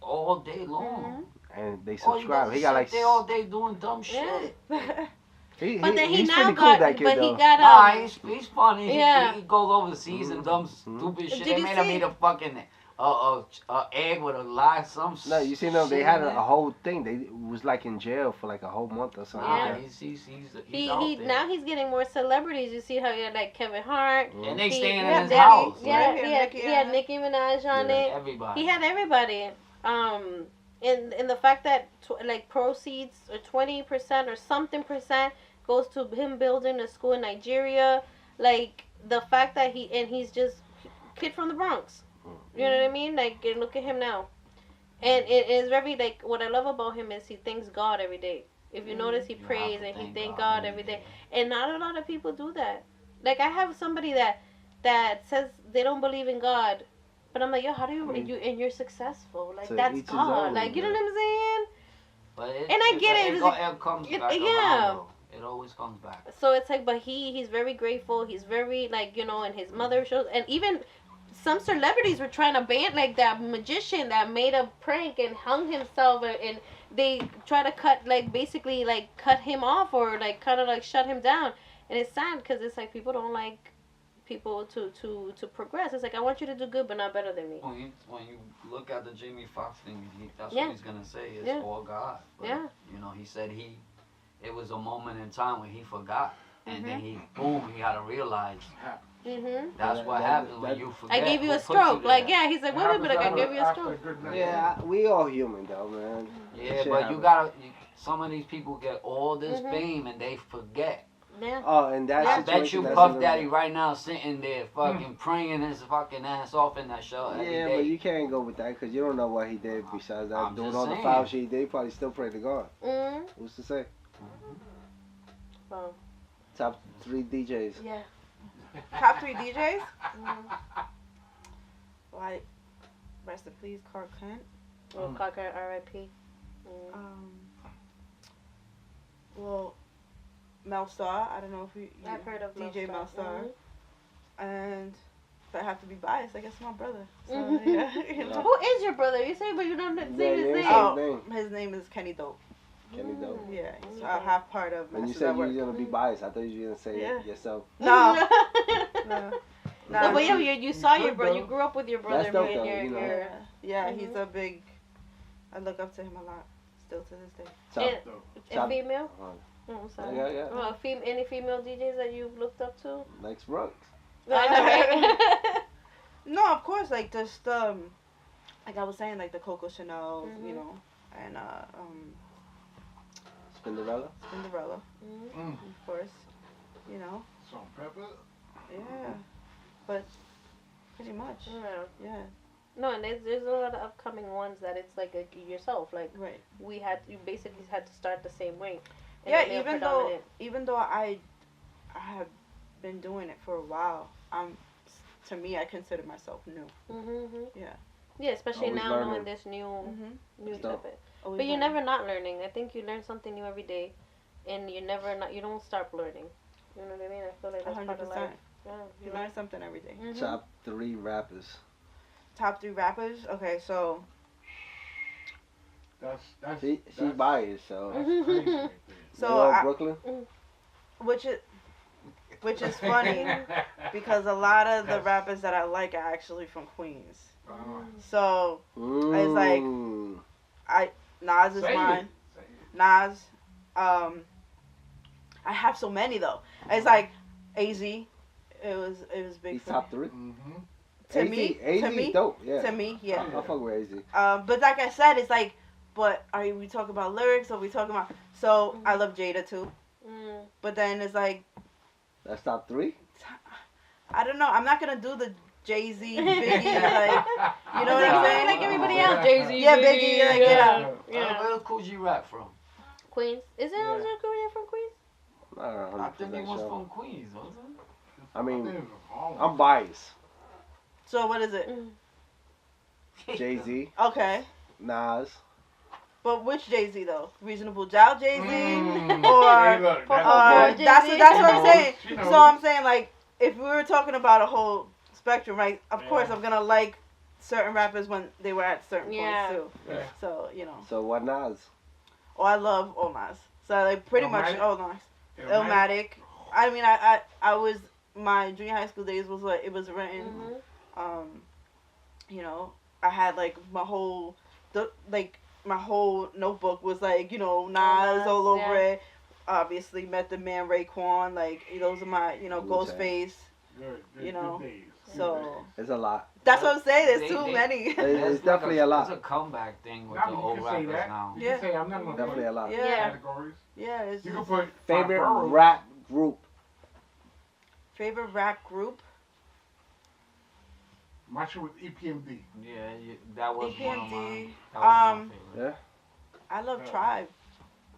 all day long. And they subscribe. He got like all day doing dumb shit. But then he's now pretty got, cool, that kid, but though. he got he's funny. Yeah. He goes overseas and dumb stupid shit. They made him eat a fucking egg with a lie, some. No, you see, no, they had a whole thing. They was like in jail for like a whole month or something. Yeah, he now he's getting more celebrities. You see how he had like Kevin Hart. And they staying in his house. Yeah, he had Nicki Minaj on it. Everybody. He had everybody. And the fact that like proceeds or 20% or something percent goes to him building a school in Nigeria, like the fact that he's just kid from the Bronx. You know what I mean? Like, and look at him now. And it is very, like, what I love about him is he thanks God every day. If you notice, he prays and he thanks God every day. And not a lot of people do that. Like, I have somebody that says they don't believe in God. But I'm like, yo, how do you, and you're successful. Like, so that's God. Like, you know what I'm saying? But and I get it. It comes back around, it always comes back. So it's like, but he's very grateful. He's very, like, you know, and his mother shows, and even some celebrities were trying to ban, like that magician that made a prank and hung himself, and they try to cut, like, basically, like, cut him off or, like, kind of, like, shut him down. And it's sad because it's like people don't like people to progress. It's like, I want you to do good, but not better than me. When you look at the Jamie Foxx thing, that's what he's going to say. It's all God. But, you know, he said it was a moment in time when he forgot. And then he had to realize. That's what happens when you forget. I gave you a stroke. Like, yeah, he's like, wait a minute, I gave you a stroke. Yeah, we all human though, man. Yeah, but you gotta. Some of these people get all this fame and they forget. Yeah. Oh, and that's. I bet you Puff Daddy right now sitting there fucking praying his fucking ass off in that show. Yeah, but you can't go with that because you don't know what he did besides that. Doing all the foul shit he did, he probably still pray to God. Who's to say? Well. Top 3 DJs. Yeah. Top 3 DJs? Like, rest in peace, Clark Kent. Well, Clark Kent, R.I.P. Well, Mel Star. I don't know if you I've heard of DJ Mel Star. And if I have to be biased, I guess my brother. So, yeah, you know. Who is your brother? You say, but you don't say his name. Oh, his name is Kenny Dope. Kenny Dope. Yeah, he's half part of. When you said you were gonna be biased, I thought you were gonna say it yourself. No. No, but yeah, you saw your brother. You grew up with your brother. That's dope, though, you know. Yeah, he's a big. I look up to him a lot, still to this day. And female? I'm sorry. Yeah. Well, any female DJs that you've looked up to? LexBrook. No, of course, like just like I was saying, like the Coco Chanel, you know, and Spinderella, of course, you know. Salt pepper. Yeah, but pretty much. Yeah. No, and there's a lot of upcoming ones that it's like yourself. Like you basically had to start the same way. Yeah, even though I have been doing it for a while, to me I consider myself new. Yeah, especially always now learning. knowing this new stuff. But Always you're never not learning. I think you learn something new every day, and you don't stop learning. You know what I mean? I feel like that's 100%. Part of life. Yeah, you learn something every day. Top 3 rappers. Top 3 rappers? Okay, so She's biased, so. So Brooklyn. Which is funny because a lot of the rappers that I like are actually from Queens. So it's like Nas is mine. Nas. I have so many though. It's like AZ. It was big. He's for top me. 3. To me, is dope. Yeah. To me, yeah. I fuck with AZ. But like I said, it's like, but are we talking about lyrics or we talking about? So I love Jada too. But then it's like. That's top 3. I don't know. I'm not gonna do the Jay-Z, Biggie, like, you know what I'm saying? Like everybody else, Jay-Z, yeah, Biggie, like, yeah. Where's Cool G rap from? Queens. Is it Ozzy Korea from Queens? I think he was from Queens, wasn't he? I mean, I'm biased. So what is it? Jay-Z. Okay. Nas. But which Jay-Z though? Reasonable Doubt Jay-Z, Jay-Z? that's what I'm saying. So I'm saying like if we were talking about a whole spectrum, right? Of course I'm gonna like certain rappers when they were at certain points too. Yeah. So you know. So what Nas? Oh, I love all Nas. So like pretty much all Nas. Illmatic. I mean I was my junior high school days was like it was written. You know I had like my whole notebook was like, you know, Nas all over it. Obviously, Method Man, Raekwon, like those are my, you know, Ghostface. You know, so it's a lot. That's what I'm saying. There's too many. It's definitely a lot. It's a comeback thing with the old rappers now. Yeah, you can say I'm not gonna definitely a lot. Yeah, categories. yeah. It's You can put favorite rap group. Favorite rap group. My shit was EPMD. Yeah, that was one of mine. That was my favorite. Yeah. I love Tribe.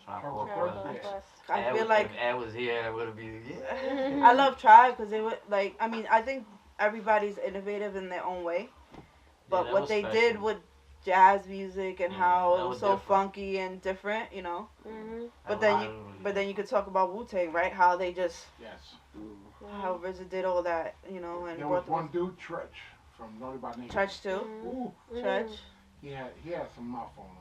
Tribe Called Called Quest. Quest. I feel like if Ed was here, it would be. Yeah. I love Tribe because they were like. I mean, I think everybody's innovative in their own way, but that what was they special. did with jazz music and how that it was was so different. funky and different, you know. That But then you could talk about Wu-Tang, right? How they just Yes. how RZA did all that, you know, and There was one dude, Tretch, from Naughty by Nature. Tretch too. Ooh, Tretch. he had some mouth on him.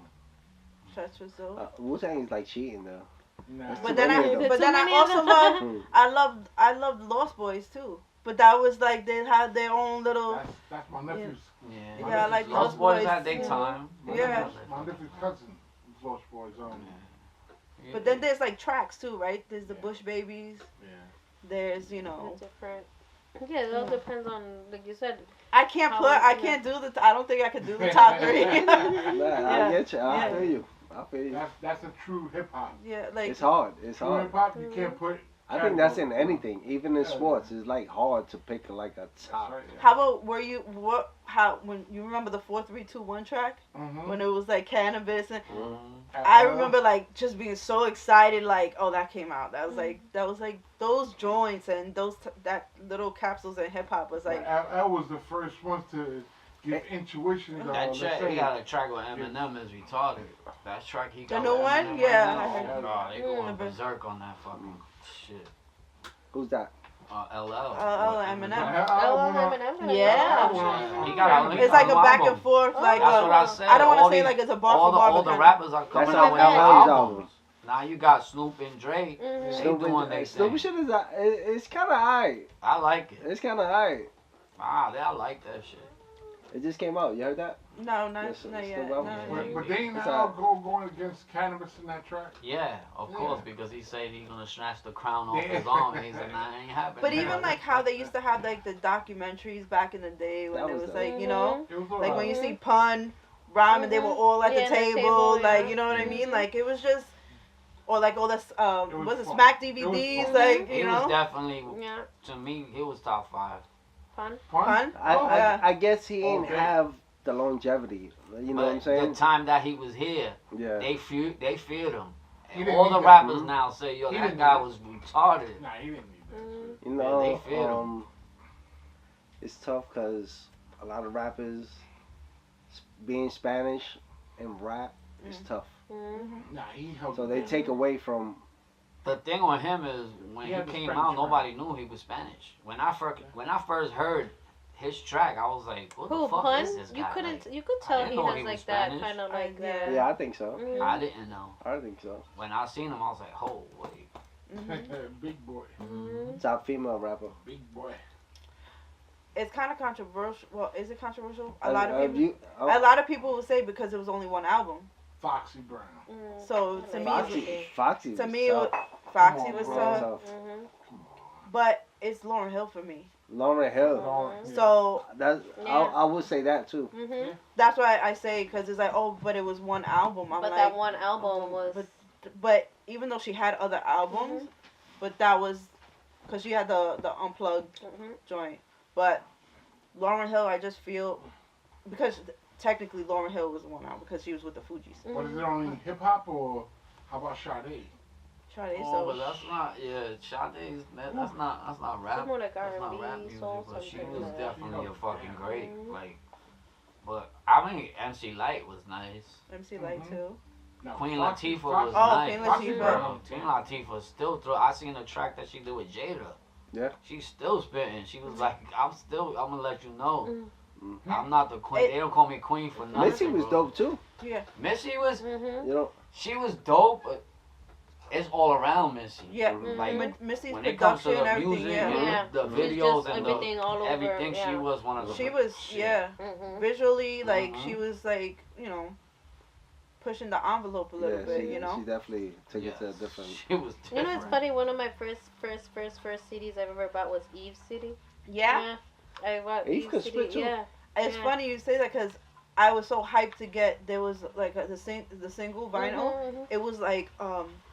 Tretch was dope. Wu-Tang is like cheating though. Nah. But then many of them. I also I loved Lost Boys too. But that was like they had their own little. That's my nephew's. Yeah, Yeah, I like Lost Lost Boys Boys. had their time. Yeah. My nephew's cousin was Lost Boys on. But then there's like tracks too, right? There's the Bush Babies. Yeah. There's different. Yeah, it all depends on, like you said. I can't do I don't think I could do the top 3. I get you. I feel you. That's a true hip hop. Yeah, like it's hard. It's true hard. hip hop, you can't put. I think that's in anything, even in sports. It's like hard to pick like a top. Right, yeah. How about when you remember the 4-3-2-1 track when it was like cannabis and I remember like just being so excited like that came out that was like those joints and that little capsules in hip hop was like L was the first one to give intuition. That track, he got a track with Eminem is retarded. That track he got. The new with one? Eminem Yeah, right I heard. now. Oh, they going berserk on that fucking shit. Who's that? LL. Eminem. Yeah. He got It's like a back and forth, like That's what I said. I don't want All to say these- like it's a bar all for bar. the rappers are coming That's out with how new LL's albums. Now you got Snoop and Dre. They doing their Snoop thing. shit is it's kind of high. I like it. It's kind of high. I like that shit. It just came out. You heard that? No, not Yes, yet. still No, out. not yet. But they It's now going against cannabis in that track. Yeah, of Yeah. course, because he said he's gonna snatch the crown off his arm. He's like, nah, it ain't happening. But even like how they used to have like the documentaries back in the day when That it was was dope. like, you know, It was like when you see Pun, Rhyme, and they were all at the table, like, you know what I mean? Like it was just, or like all this, was it fun. Smack It DVDs, was like, he you was know? definitely, Yeah. to me, he was top 5. Pun? I guess he ain't Okay. have the longevity. You know what I'm saying? The time that he was here, Yeah. they feared him. He And didn't all need the that. rappers now say, yo, He that didn't guy need was retarded. Nah, he didn't need that. You they know, feared him. it's tough because a lot of rappers being Spanish and rap is tough. Nah, he helped. So they take away from. The thing with him is when He he had the came Spanish out, rap. nobody knew he was Spanish. When I first heard his track, I was like, what the fuck Pun? is this guy? You could tell he know has he like was that Spanish. kind of like that. Yeah, I think so. I didn't know. I think so. When I seen him, I was like, oh, wait. Big boy. Top female rapper. Big boy. It's kind of controversial. Well, is it controversial? A A lot of people will say because it was only one album. Foxy Brown. So to Foxy to was me, tough. Foxy was tough. Tough. But it's Lauryn Hill for me. Lauryn Hill. So That's I would say that too. that's why I say because it's like, oh, but it was one album. I'm But like, that one album was. But even though she had other albums, but that was because she had the unplugged joint. But Lauryn Hill, I just feel because technically Lauryn Hill was the one album because she was with the Fugees. But is it only hip hop or how about Sade? Sade, Oh, but that's not, Sade's, that's not rap. It's more like That's not R&B, rap music, soul, but she something was like that. definitely a fucking great, like, but I mean, MC Light was nice. MC Light too. No, Queen Foxy- Latifah Foxy- was Oh, nice. Queen Foxy Latifah. Brown. Queen Latifah still through. I seen the track that she did with Jada. Yeah. She's still spitting. She was like, I'm gonna let you know. Mm-hmm. I'm not the queen. They don't call me queen for nothing. Missy was bro. dope too. Yeah. Missy was, You know. she was dope, but it's all around Missy. Yeah. Like, Missy's when it comes to production and the everything. music, Yeah. the It's videos just and everything all over, everything, she yeah. was one of the. She was shit. visually like she was like pushing the envelope a little bit. She definitely took it to a different. She was different. You know, it's funny. One of my first CDs I've ever bought was Eve's CD. Yeah. I bought Eve Eve's could CD. spit, too. Yeah. It's funny you say that because I was so hyped to get. There was like the single vinyl. It was like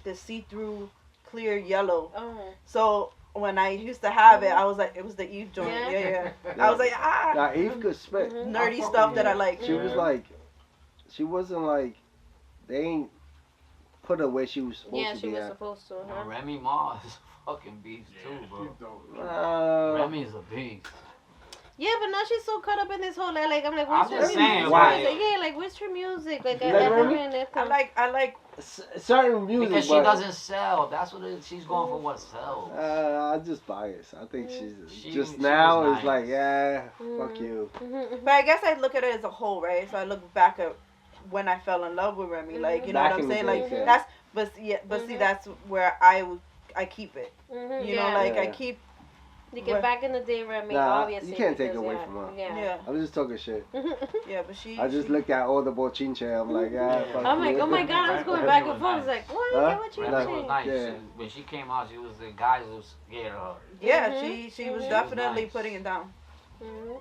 the see-through clear yellow. Oh. So when I used to have it, I was like, it was the Eve joint. Yeah. Yeah. I was like, Now Eve could spit. nerdy stuff that I like. She was like, she wasn't like, they ain't put her where she was supposed Yeah, to she be was at. supposed to. Now, Remy Ma is a fucking beast too, bro. She's dope. Remy's a beast. Yeah, but now she's so caught up in this whole like I'm like, I'm where's just your saying, music? why? Like, yeah, like where's your music? Like, You like Remy? I like Certain music, Because she but doesn't sell. That's what it is. She's going for what sells. I'm just biased. I think She just was now nice. is like, yeah, fuck you. But I guess I look at it as a whole, right? So I look back at when I fell in love with Remy, like you know Back what in I'm the saying, days, like yeah. that's but see that's where I keep it. You know, like I Yeah. keep. You get back in the day, Remy, Nah, obviously. you can't take because, away from her. Yeah. I'm just talking shit. Yeah, but she. I just look at all the bochinche. I'm like, yeah, fuck I'm like, you. oh my god, I was going back and forth. I was like, what? Huh? Get what you Remy was saying? nice. Yeah. When she came out, she was the guys who was scared of her. Yeah, she was Mhm. definitely Nice. putting it down. Mhm.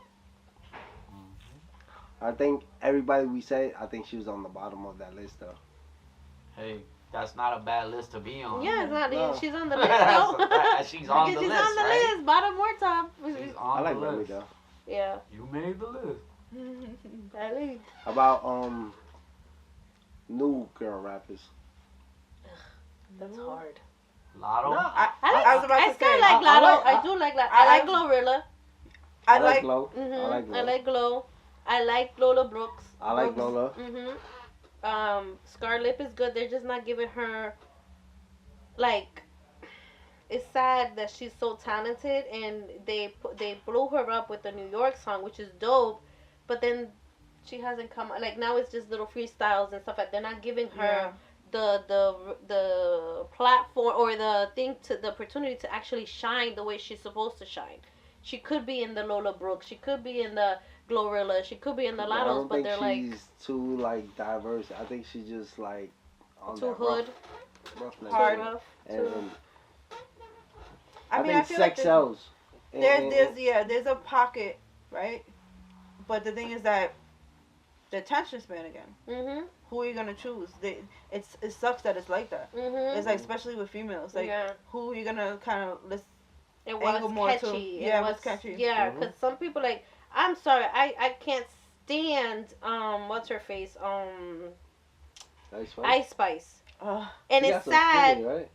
I think everybody we say, I think she was on the bottom of that list though. Hey, that's not a bad list to be on. Yeah, it's not. No. She's on the list. No. She's on the She's list, on the right? list, bottom or top. She's I on like the Remy list. though. Yeah, You made the list. at least. How about new girl rappers? That's hard. Lotto. No, I was about to still say, like I Lotto. like- I do like Lotto. I I like like- Glorilla. I like. Glow. Mhm. I like Glow. I like Glow. I like Lola Brooks. I like Lola. Scarlett is good. They're just not giving her. Like, it's sad that she's so talented, and they blew her up with the New York song, which is dope. But then she hasn't come. Like now, it's just little freestyles and stuff. Like they're not giving her the platform or the opportunity to actually shine the way she's supposed to shine. She could be in the Lola Brooks. She could be in the Glorilla. She could be in the I Lottos, don't but think they're like she's too like diverse. I think she's just like on too that hood, roughness. Hard. too rough. And I mean, think I feel sex like sells. there's a pocket, right? But the thing is that the attention span again. Mhm. Who are you gonna choose? It sucks that it's like that. Mhm. It's like especially with females, like who are you gonna kind of listen? It angle was more catchy. to- It yeah, it was was catchy. Yeah, because some people like. I'm sorry, I can't stand what's her face Ice Spice, and it's sad. Skinny, right?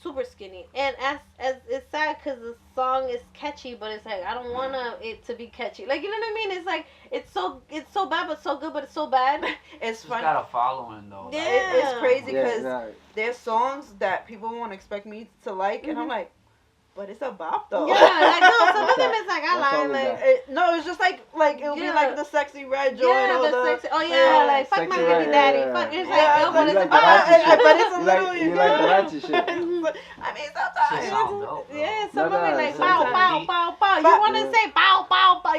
Super skinny, and as it's sad because the song is catchy, but it's like I don't want it to be catchy. Like you know what I mean? It's like it's so bad, but so good, but it's so bad. It's She's funny. got a following though. Yeah. It's crazy Yeah, because nah, there's songs that people won't expect me to like, and I'm like, But it's a bop though. Yeah, like no, some of them it's like I like no, it's just like it would be like the sexy red joint. Yeah, the sexy. Oh yeah, like fuck my baby daddy. Fuck, it's like but it's a little. You like the ratchet shit. I mean sometimes. Yeah, some of it like pow pow pow pow. You want to say pow pow pow?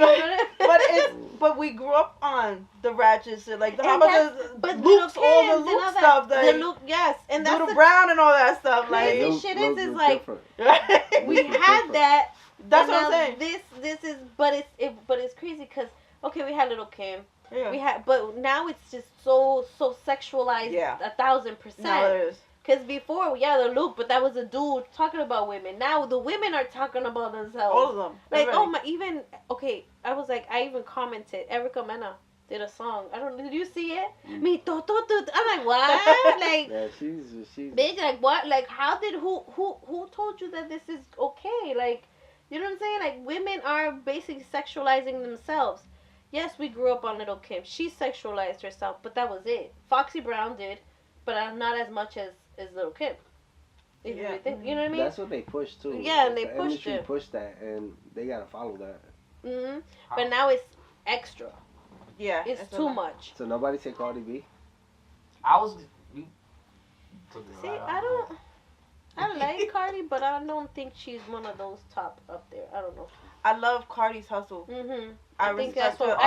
But we grew up on the ratchet shit, like the Luke's all the Luke stuff, the Luke, yes, and that's the Brown and all that stuff. Like crazy shit is like we had that. That's what I'm saying. This is, but it's crazy because okay, we had Little Kim. Yeah. We had, but now it's just so sexualized. Yeah. 1,000%. Now it is. Because before, the Luke, but that was a dude talking about women. Now the women are talking about themselves. All of them. Like, oh my, even, okay, I was like, I even commented, Erica Mena did a song. I don't, did you see it? Me, I'm like, what? Like, yeah, she's bitch, like, what? Like, how did, who told you that this is okay? Like, you know what I'm saying? Like, women are basically sexualizing themselves. Yes, we grew up on Little Kim. She sexualized herself, but that was it. Foxy Brown did, but not as much as Little Kim. If you think, you know what I mean? That's what they push too. Yeah, and they the pushed industry it. Push that, and they gotta follow that. Mhm. But now it's extra. Yeah. It's too much. So nobody say Cardi B. You took it See, right I like Cardi, but I don't think she's one of those top up there. I don't know. I love Cardi's hustle. Mhm. I think that's what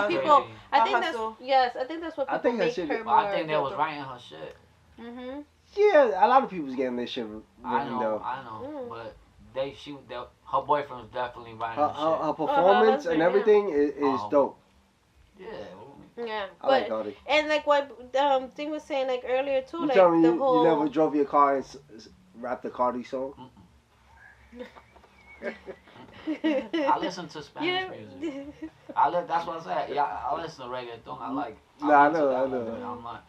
people. I think that's hustle. Yes. I think that's what people make her more. I think they was writing her shit. Mhm. Yeah, a lot of people's getting this shit written though. I know, but her boyfriend was definitely writing her shit. Her performance and everything is dope. Yeah. Yeah, I like Cardi. And like what Thing was saying like earlier too, You like tell me the you never drove your car and rapped the Cardi song? I listen to Spanish music. That's what I said. Yeah, I listen to reggaeton. I know.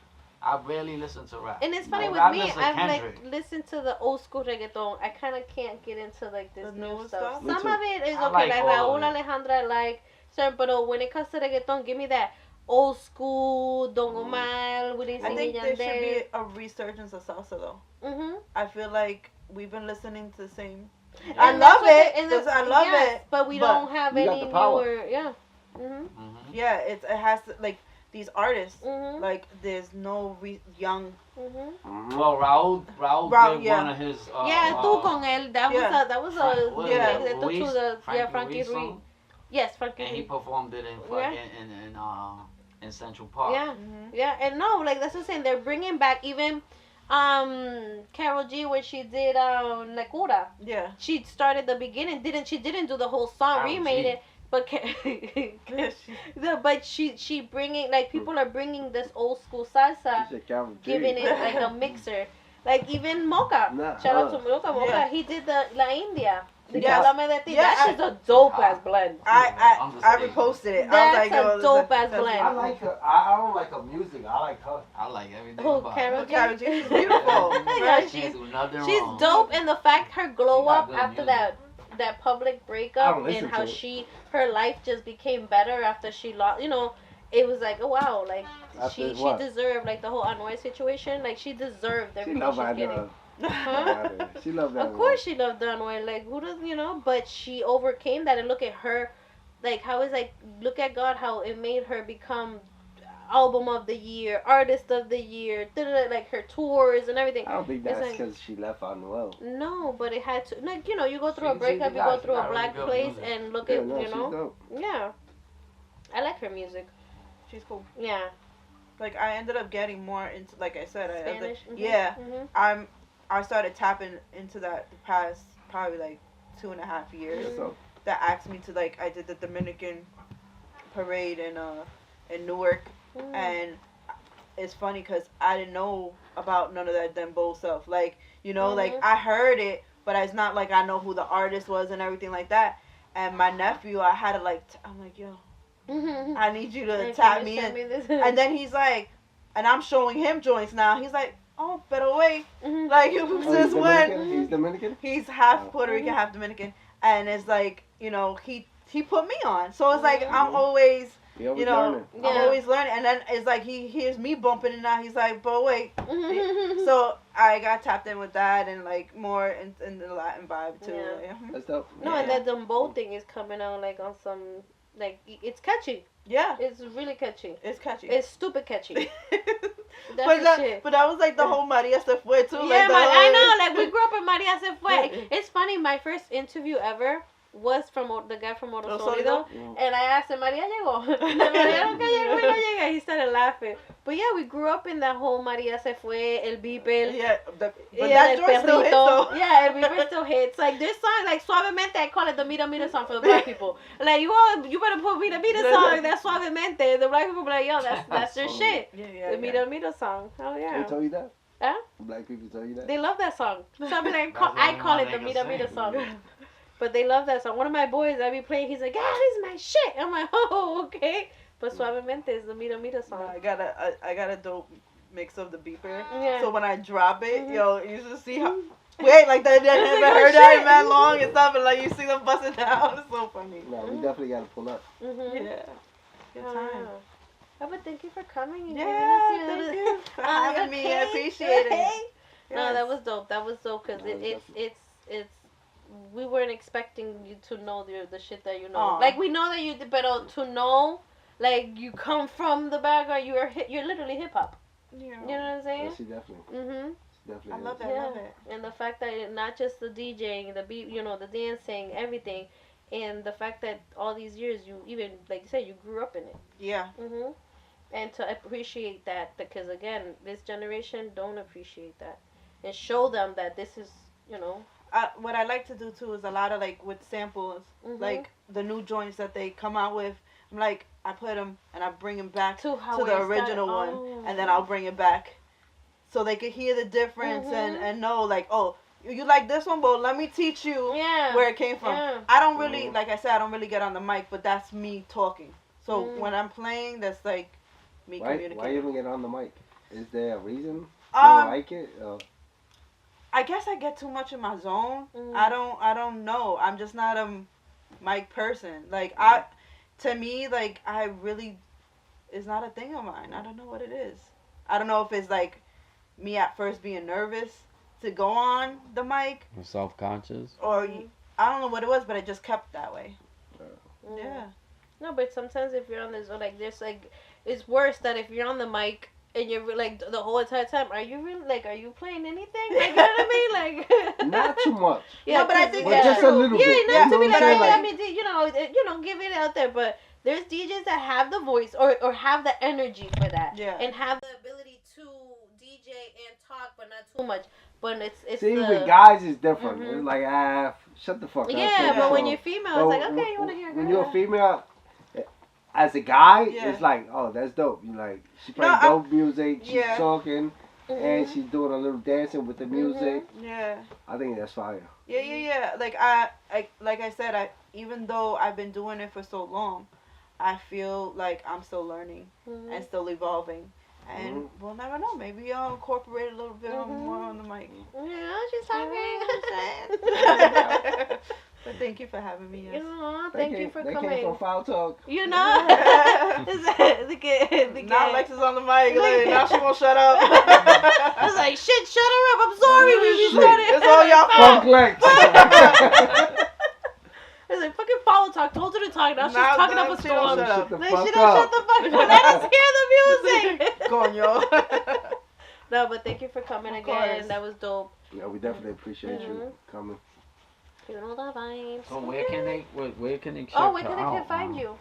I rarely listen to rap. And it's funny with me, I've like listened to the old school reggaeton. I kind of can't get into like this new stuff. Some of it is okay, like Raúl Alejandro, I like. But when it comes to reggaeton, give me that old school Don Omar, Wisin I think there Yandel. should be a resurgence of salsa though. Mhm. I feel like we've been listening to the same. Yeah. I love it. I love it. But we don't have any newer. Yeah. Mhm. Yeah, it has to, like these artists. Like there's no young. Well, Raúl did one of his. Tú con él. That was a Frankie Ruiz. Yes, Frankie Ruiz. And he performed it in Central Park. Yeah, yeah, and no, like that's what I'm saying. They're bringing back even Karol G, where she did Lecura. Yeah. She started the beginning. She didn't do the whole song. Remade it, but but she bringing like people are bringing this old school salsa, giving it like a mixer. Like even Mocha. Shout out to Mocha. Yeah. He did the La India. Yes. That shit's a dope ass blend. I reposted it. That's I was like, a dope ass blend. I like her. I don't like her music. I like her. I like everything about her. Karol G is beautiful. Yeah, she's dope, and the fact her glow up after that public breakup and how her life just became better after she lost. You know, it was like, oh wow, like she deserved like the whole Anuel situation. Like she deserved everything she's getting. Huh? She loved that. Of course she loved Anuel. Like who does, you know? But she overcame that, and look at her, like how is like look at God, how it made her become album of the year, artist of the year, like her tours and everything. I don't think that's because she left Anuel. No, but it had to. Like you know, you go through a breakup, you go through a black place, and look at you know. Yeah, I like her music. She's cool. Yeah. Like I ended up getting more into, like I said, Spanish. I started tapping into that the past probably like 2.5 years. That asked me to like I did the Dominican parade in Newark, and it's funny because I didn't know about none of that dembow stuff. Like you know, like I heard it, but it's not like I know who the artist was and everything like that. And my nephew, I had to like I'm like yo, I need you to tap me in. And then he's like, and I'm showing him joints now. He's like, oh, pero wait. Like, since when? He's Dominican? He's half Puerto Rican, half Dominican. And it's like, you know, he put me on. So it's like, I'm always, You're always you know, learning. I'm always learning. And then it's like he hears me bumping it now. He's like, but wait. So I got tapped in with that and like more in the Latin vibe too. Yeah. Like, That's dope. No, and that dembow thing is coming out like on some, like, it's catchy. Yeah. It's really catchy. It's catchy. It's stupid catchy. But that was like the whole Maria Se Fue too. Yeah, like I know. Like, we grew up in Maria Se Fue. It's funny, my first interview ever was from the guy from Oro Solido, and I asked him, Maria llegó. He started laughing. But yeah, we grew up in that whole Maria Se Fue, El Beeper. Yeah, but that joint still hits though. Yeah, El Beeper still hits. Like, this song, like, Suavemente, I call it the Mira Mira song for the black people. Like, you better put Mira Mira song, that's Suavemente. The black people be like, yo, that's their shit. Yeah, the Mira Mira song. Oh, yeah. They told you that? Huh? Black people tell you that? They love that song. So I be like, I call it the Mira Mira song. But they love that song. One of my boys, I be playing, he's like, yeah, this is my shit. I'm like, oh, okay. But Suavemente is the Mira Mira song. I got a dope mix of the beeper. Yeah. So when I drop it, yo, you just see how. Wait, like that, I never heard that in that long and stuff, and like you see them busting down. It's so funny. No, we definitely gotta pull up. Yeah. Good time. Oh, but thank you for coming. And Thank you for having me. I appreciate it. No, that was dope. That was dope because it's. We weren't expecting you to know the shit that you know. Aww. Like, we know that you did, but to know, like, you come from the background, you're literally hip hop. Yeah. You know what I'm saying? Yes, she definitely. Mm-hmm. I love that. Yeah. I love it. And the fact that not just the DJing, the beat, the dancing, everything, and the fact that all these years you even, like you said, you grew up in it. Yeah. Mhm. And to appreciate that, because again, this generation don't appreciate that, and show them that this is, What I like to do too is a lot of like with samples, like the new joints that they come out with. I'm like, I put them and I bring them back to the original one, and then I'll bring it back, so they could hear the difference and know like, oh, you like this one, but let me teach you where it came from. Yeah. I don't really, like I said, I don't really get on the mic, but that's me talking. So when I'm playing, that's like me communicating. Why you even get on the mic? Is there a reason? You don't like it? I guess I get too much in my zone. I don't know. I'm just not a mic person. Like to me, like I really, it's not a thing of mine. I don't know what it is. I don't know if it's like me at first being nervous to go on the mic. Self-conscious. Or I don't know what it was, but it just kept that way. Yeah. No, but sometimes if you're on the zone, like there's like, it's worse that if you're on the mic. And you're like the whole entire time. Are you really like? Are you playing anything? Like, you know what I mean? Like not too much. Yeah, no, but I think just a little bit. Yeah, not to be like, I mean, give it out there. But there's DJs that have the voice or have the energy for that. Yeah. And have the ability to DJ and talk, but not too much. But it's see, with guys it's different. It's like shut the fuck up. Yeah, but when you're female, it's like okay, you wanna hear. When you're a female. As a guy, it's like, oh, that's dope. You like, she playing dope music, she's talking, and she's doing a little dancing with the music. Yeah. I think that's fire. Yeah. Like like I said, even though I've been doing it for so long, I feel like I'm still learning and still evolving. And we'll never know. Maybe I'll incorporate a little bit more on the mic. Yeah, she's talking. But thank you for having me. Yes. Thank you for coming. They came from Foul Talk. The now Lex is on the mic. Like, now she won't shut up. I was like, shit, shut her up. I'm sorry. We started. It's all y'all fault. Lex. It's like fucking Foul Talk. Told her to talk. Now she's talking up a storm. Shut the Like, fuck she don't shut the fuck up. Let us hear the music. Coño. No, but thank you for coming again. That was dope. Yeah, we definitely appreciate you coming. You know the vibes. So where can they check where her can out? they find you?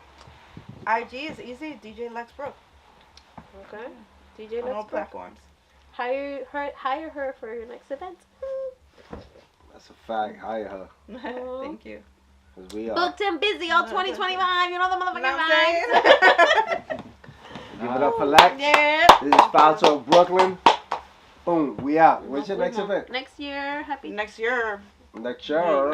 IG is easy. DJ LexBrook. Okay. DJ On all LexBrook. platforms. Hire her for your next event. That's a fact. Hire her. Thank you. Cause we are. Booked and busy all 2025. You know the motherfucking vibes. Give it up for Lex. Yeah. This is Foul Talk Brooklyn. Boom. We out. When's your next event? Next year. Next year. Next year.